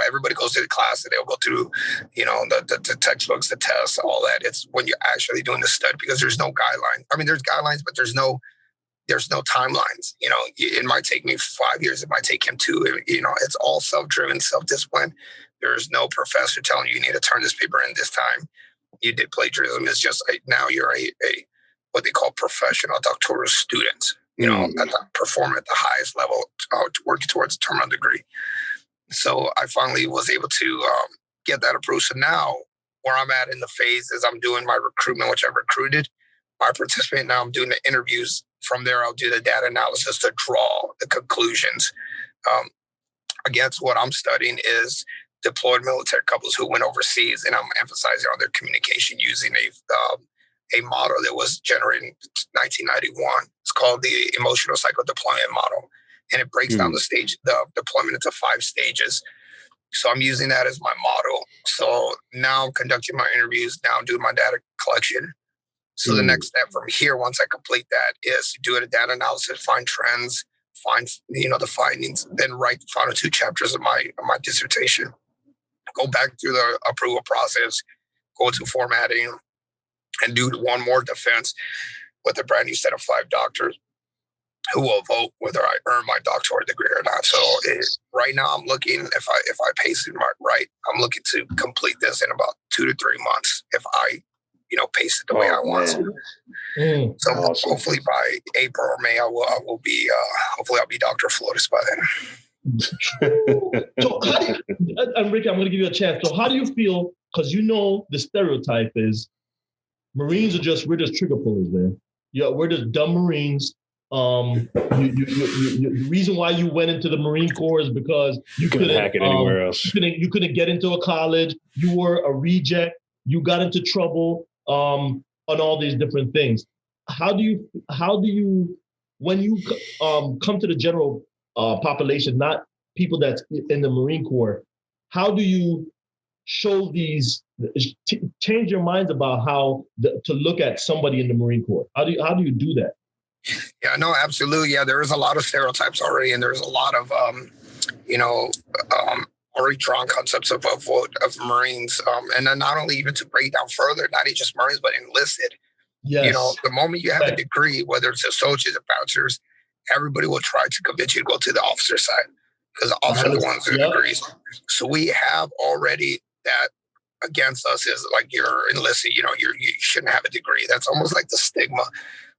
Everybody goes to the class and they'll go through, the textbooks, the tests, all that. It's when you're actually doing the study, because there's no guidelines. I mean, there's guidelines, but there's no timelines. It might take me 5 years. It might take him 2. It's all self-driven, self-discipline. There's no professor telling you need to turn this paper in this time. You did plagiarism. It's just now you're a what they call professional doctoral student. Perform at the highest level, working towards a terminal degree. So I finally was able to get that approved. So now where I'm at in the phase is I'm doing my recruitment, which I've recruited. I participate now. I'm doing the interviews from there, I'll do the data analysis to draw the conclusions. Against what I'm studying is deployed military couples who went overseas, and I'm emphasizing on their communication using a model that was generated in 1991. It's called the emotional cycle deployment model, and it breaks down the deployment into 5 stages. So I'm using that as my model. So now I'm conducting my interviews, now I'm doing my data collection. So the next step from here, once I complete that, is to do a data analysis, find trends, find the findings, then write the final 2 chapters of my dissertation. Go back through the approval process, go to formatting, and do one more defense with a brand new set of 5 doctors who will vote whether I earn my doctorate degree or not. So right now I'm looking, if I pace it right, I'm looking to complete this in about 2 to 3 months if I pace it the way I want to. So hopefully by April or May, I will be, hopefully I'll be Dr. Flores by then. So how do you, and Ricky, I'm going to give you a chance. So how do you feel, because the stereotype is Marines we're just trigger pullers, man. Yeah, we're just dumb Marines. The reason why you went into the Marine Corps is because you couldn't hack it anywhere else. You couldn't get into a college. You were a reject. You got into trouble on all these different things. How do you when you come to the general population, not people that's in the Marine Corps, how do you show change your minds about how to look at somebody in the Marine Corps? How do you do that? Yeah, no, absolutely. Yeah, there is a lot of stereotypes already, and there's a lot of already drawn concepts of Marines, and then not only even to break down further, not just Marines, but enlisted. Yes. The moment you have a degree, whether it's associates or bachelors, everybody will try to convince you to go to the officer side because the officers are the ones with degrees. So we have already that against us is like you're enlisted, you shouldn't have a degree. That's almost like the stigma.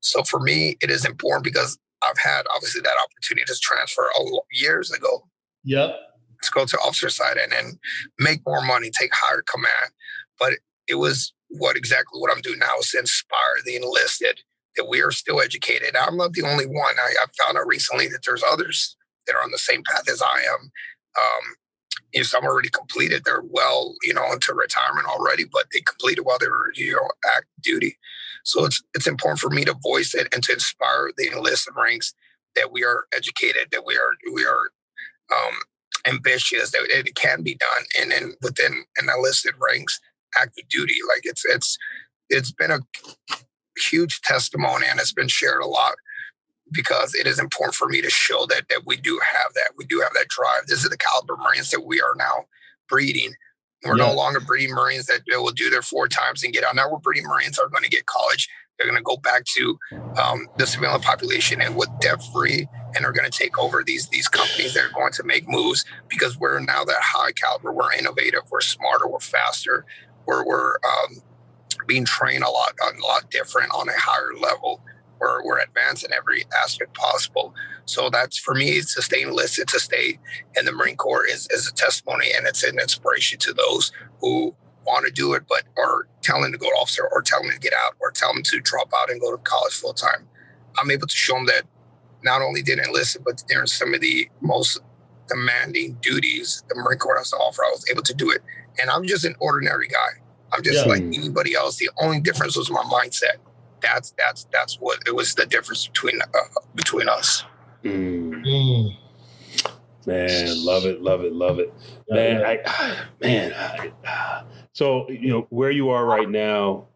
So for me, it is important because I've had obviously that opportunity to transfer years ago. Yep. To go to officer side and then make more money, take higher command. But it was exactly what I'm doing now is to inspire the enlisted that we are still educated. I'm not the only one. I found out recently that there's others that are on the same path as I am. Some already completed. They're well, into retirement already, but they completed while they were, active duty. So it's important for me to voice it and to inspire the enlisted ranks that we are educated, that we are ambitious, that it can be done, and then within an enlisted ranks, active duty. Like it's been a huge testimony, and it's been shared a lot because it is important for me to show that we do have that drive. This is the caliber Marines that we are now breeding. We're no longer breeding Marines that will do their 4 times and get out. Now we're breeding Marines that are going to get college. They're going to go back to the civilian population and with debt-free, and are going to take over these companies that are going to make moves because we're now that high caliber. We're innovative. We're smarter. We're faster. We're being trained a lot different on a higher level. We're advanced in every aspect possible. So that's, for me, to stay enlisted, to stay in the Marine Corps is a testimony, and it's an inspiration to those who want to do it, but are telling them to go to officer or telling them to get out or tell them to drop out and go to college full time. I'm able to show them that not only did I enlist, but there's some of the most demanding duties the Marine Corps has to offer. I was able to do it. And I'm just an ordinary guy. I'm just like anybody else. The only difference was my mindset. That's what it was, the difference between us. Man, love it. Man, so where you are right now,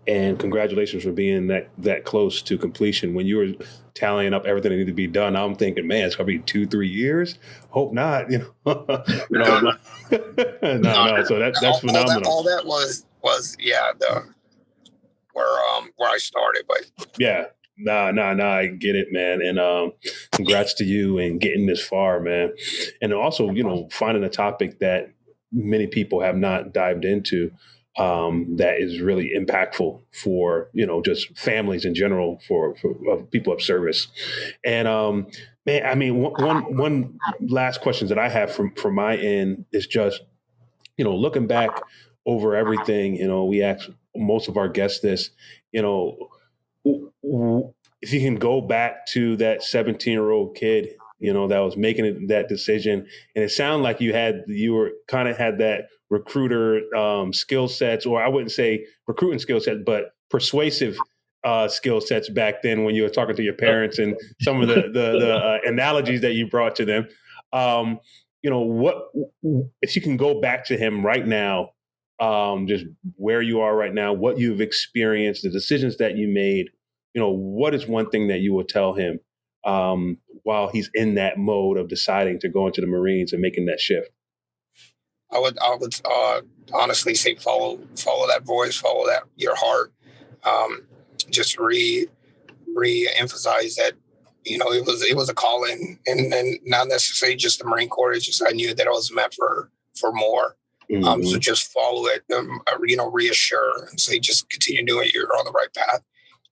and congratulations for being that close to completion. When you were tallying up everything that needed to be done, I'm thinking, man, it's gonna be 2-3 years. Hope not. No. So that's phenomenal. All that was where I started, but yeah. I get it, man. And congrats to you and getting this far, man. And also, finding a topic that many people have not dived into that is really impactful for, just families in general, for people of service. And man, I mean, one last question that I have from my end is just, looking back over everything, we ask most of our guests this, if you can go back to that 17-year-old kid, you know, that was making that decision, and it sounded like you had that recruiter skill sets, or I wouldn't say recruiting skill sets, but persuasive skill sets back then when you were talking to your parents, and some of the analogies that you brought to them. You know, what if you can go back to him right now, just where you are right now, what you've experienced, the decisions that you made, you know, what is one thing that you will tell him while he's in that mode of deciding to go into the Marines and making that shift? I would honestly say follow that voice, follow that your heart. Just re-emphasize that, you know, it was a calling, and not necessarily just the Marine Corps. It's just I knew that I was meant for more. Mm-hmm. So just follow it. You know, reassure and say just continue doing it. You're on the right path.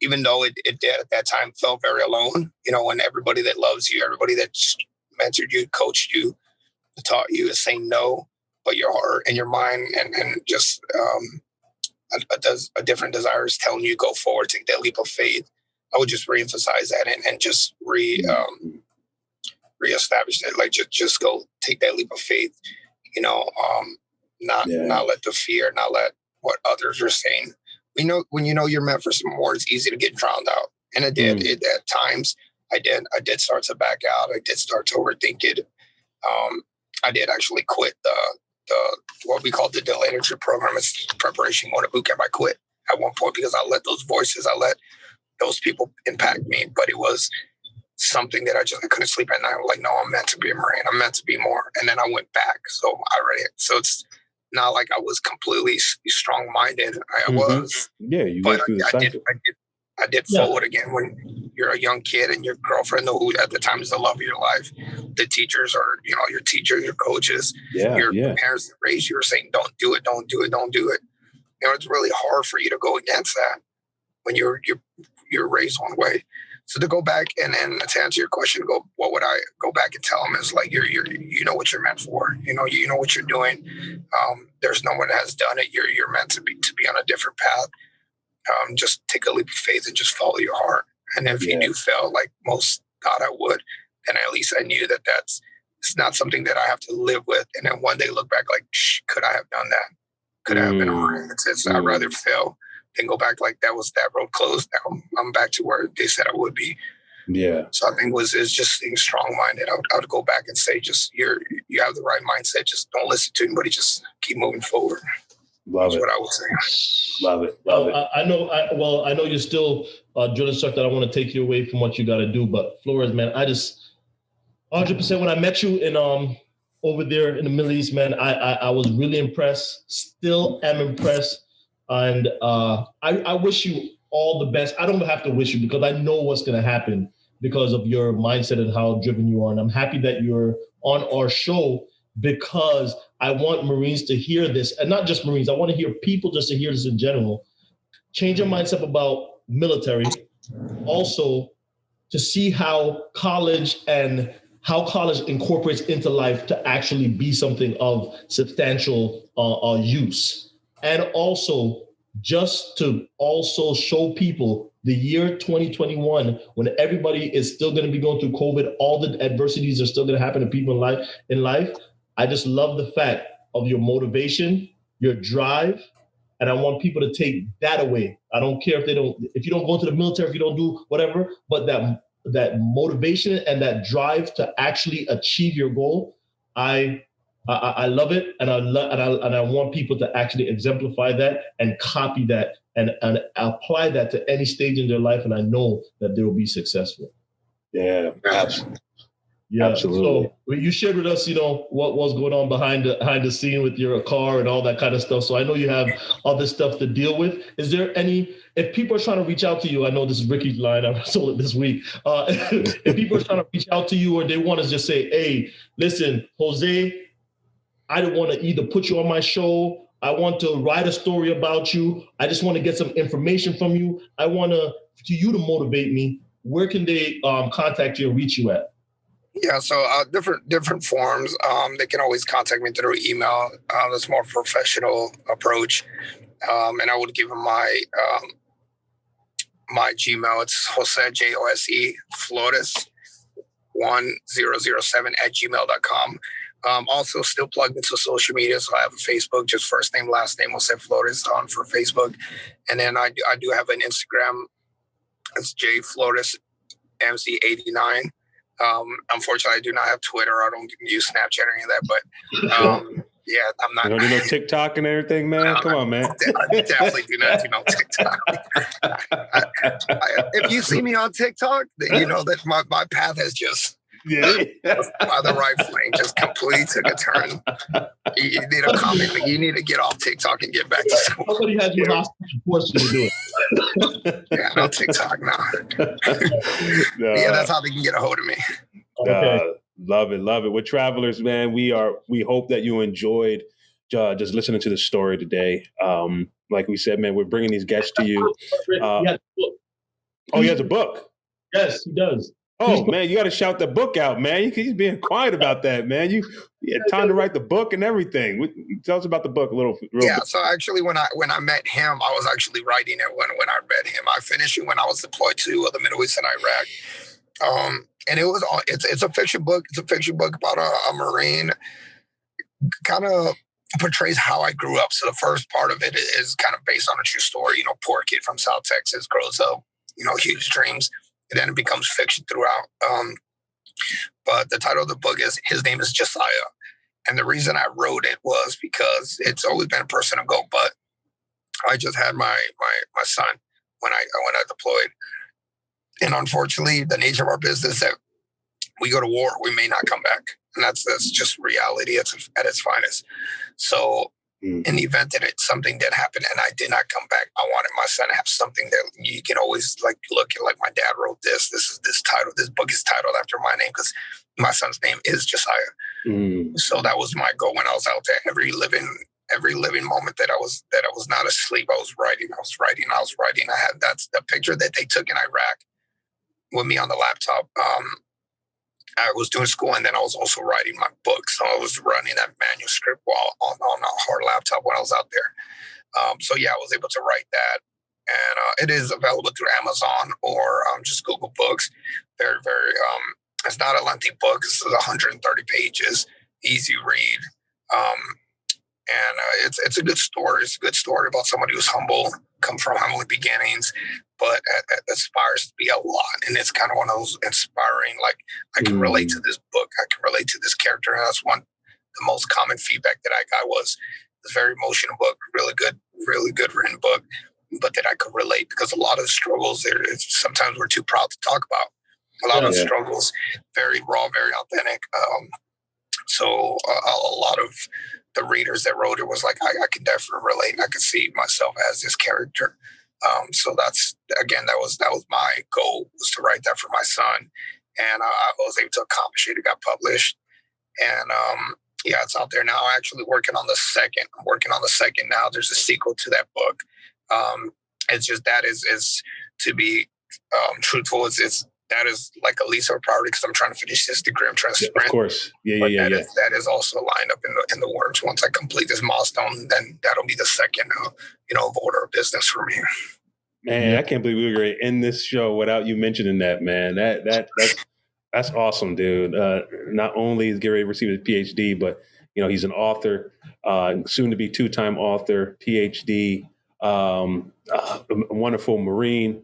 Even though it did at that time felt very alone. You know, when everybody that loves you, everybody that mentored you, coached you, taught you is saying no, but your heart and your mind and just a different desire is telling you go forward, take that leap of faith. I would just reemphasize that and just reestablish that, like just go take that leap of faith. You know, not let the fear, not let what others are saying. We know when you know you're meant for some more, it's easy to get drowned out, and it did. It at times. I did start to back out. I did start to overthink it. I did actually quit the what we call the delayed entry program. It's preparation going to boot camp. I quit at one point because I let those people impact me. But it was something that I couldn't sleep at night. I'm like, no, I'm meant to be a Marine. I'm meant to be more. And then I went back. So it's not like I was completely strong-minded. I was. Yeah, you but went through the cycle. I did forward again. When you're a young kid and your girlfriend, who at the time is the love of your life, the teachers are, you know, your teachers, your coaches, your parents that raised you are saying, don't do it, don't do it, don't do it. You know, it's really hard for you to go against that when you're raised one way. So to go back and to answer your question, what would I go back and tell them is like, you know what you're meant for. You know what you're doing. There's no one that has done it. You're meant to be on a different path. Just take a leap of faith and just follow your heart. And if you do fail, like most thought I would, then at least I knew it's not something that I have to live with. And then one day look back like, could I have done that? Could I have been a Marine? I'd rather fail than go back like that road closed. Now I'm back to where they said I would be. Yeah. So I think it's just being strong-minded. I would go back and say, just you have the right mindset. Just don't listen to anybody. Just keep moving forward. Love it. That's what I would say. Love it. I know you're still drill instructor. I don't want to take you away from what you got to do, but Flores, man, I just 100%. When I met you in over there in the Middle East, man, I was really impressed. Still am impressed, and I wish you all the best. I don't have to wish you because I know what's going to happen because of your mindset and how driven you are. And I'm happy that you're on our show because I want Marines to hear this, and not just Marines. I want to hear people just to hear this in general. Change your mindset about military. Also, to see how college incorporates into life to actually be something of substantial use. And also, just to also show people the year 2021, when everybody is still going to be going through COVID, all the adversities are still going to happen to people in life. I just love the fact of your motivation, your drive, and I want people to take that away. I don't care if you don't go to the military, if you don't do whatever, but that motivation and that drive to actually achieve your goal, I love it, and I want people to actually exemplify that and copy that and apply that to any stage in their life, and I know that they will be successful. Yeah, absolutely. Yeah, absolutely. So you shared with us, what was going on behind the scene with your car and all that kind of stuff. So I know you have other stuff to deal with. Is there if people are trying to reach out to you, I know this is Ricky's line, I sold it this week. If people are trying to reach out to you or they want to just say, hey, listen, Jose, I don't want to either put you on my show. I want to write a story about you. I just want to get some information from you. I want you to motivate me. Where can they contact you or reach you at? Yeah, so different forms. They can always contact me through email. That's more professional approach. And I would give them my my Gmail. It's Jose, Jose Flores 1007 at gmail.com. Also still plugged into social media. So I have a Facebook, just first name, last name, Jose Flores on for Facebook. And then I do have an Instagram. It's J Flores MC89. Unfortunately, I do not have Twitter. I don't use Snapchat or any of that, but yeah, I'm not. You don't do no TikTok and everything, man? Come on, man. I definitely do not do no TikTok. If you see me on TikTok, then you know that my path has just by the right flame just completely took a turn. You need a comment. You need to get off TikTok and get back to school. Somebody has your hostage force you to do it. Yeah, no TikTok now. Yeah, that's how they can get a hold of me. Okay. Love it. We're travelers, man. We hope that you enjoyed just listening to the story today. Like we said, man, we're bringing these guests to you. He has a book. Yes, he does. Oh man, you got to shout the book out, man. He's being quiet about that, man. You had time to write the book and everything. Tell us about the book a little. Yeah, so actually, when I met him, I was actually writing it when I met him. I finished it when I was deployed to the Middle East and Iraq. And it's a fiction book. It's a fiction book about a Marine. Kind of portrays how I grew up. So the first part of it is kind of based on a true story. You know, poor kid from South Texas grows up, huge dreams. And then it becomes fiction throughout. But the title of the book is His Name is Josiah. And the reason I wrote it was because it's always been a personal goal. But I just had my son when I deployed. And unfortunately, the nature of our business that we go to war, we may not come back. And that's just reality at its finest. So in the event that something did happen and I did not come back, I wanted my son to have something that you can always look at, like my dad wrote this. This is this title. This book is titled after my name because my son's name is Josiah. So that was my goal when I was out there. Every living moment that I was not asleep, I was writing. I had that's the picture that they took in Iraq with me on the laptop. I was doing school and then I was also writing my book. So I was running that manuscript while on a hard laptop when I was out there. So yeah, I was able to write that. And it is available through Amazon or just Google Books. Very, very, it's not a lengthy book. It's 130 pages, easy read. And it's a good story. It's a good story about somebody who's humble, come from humble beginnings, but aspires to be a lot. And it's kind of one of those inspiring, like I can relate to this book. I can relate to this character. And that's the most common feedback that I got was it's a very emotional book, really good written book, but that I could relate because a lot of the struggles there, sometimes we're too proud to talk about. A lot of the struggles, very raw, very authentic. So a lot of the readers that wrote it was like, I can definitely relate. And I could see myself as this character. So that's, again, that was my goal, was to write that for my son. And I was able to accomplish it. It got published. And yeah, it's out there now. I'm actually working on the second. I'm working on the second now. There's a sequel to that book. It's just that is to be truthful. That is like a least of a priority because I'm trying to finish this degree. I'm trying to sprint. Of course. Yeah. That is also lined up in the works. Once I complete this milestone, then that'll be the second, of order of business for me. Man, I can't believe we were going to end this show without you mentioning that, man. That's awesome, dude. Not only is Gary receiving his PhD, but he's an author, soon to be 2-time author, PhD, a wonderful Marine.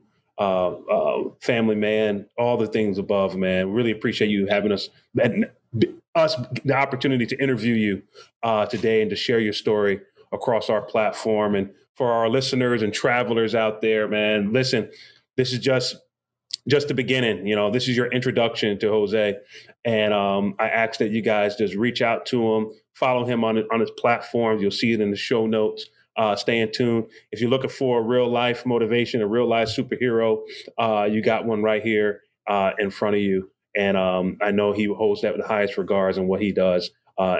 Family man, all the things above, man. Really appreciate you having us the opportunity to interview you today and to share your story across our platform. And for our listeners and travelers out there, man, listen, this is just the beginning. This is your introduction to Jose. And I ask that you guys just reach out to him, follow him on his platforms. You'll see it in the show notes. Stay in tune. If you're looking for a real life motivation, a real life superhero, you got one right here in front of you. And I know he holds that with the highest regards in what he does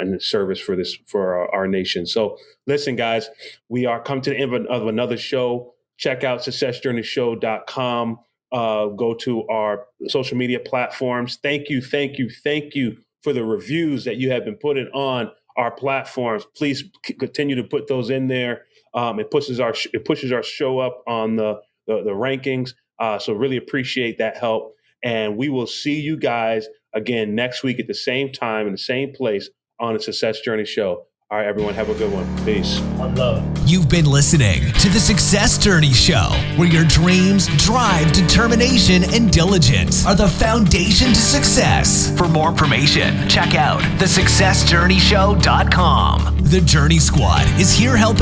in the service for our nation. So listen, guys, we are come to the end of another show. Check out successjourneyshow.com. Go to our social media platforms. Thank you for the reviews that you have been putting on our platforms. Please continue to put those in there. It pushes our show up on the rankings. So really appreciate that help. And we will see you guys again next week at the same time in the same place on the Success Journey Show. All right, everyone, have a good one. Peace. One love. You've been listening to the Success Journey Show, where your dreams, drive, determination, and diligence are the foundation to success. For more information, check out thesuccessjourneyshow.com. The Journey Squad is here helping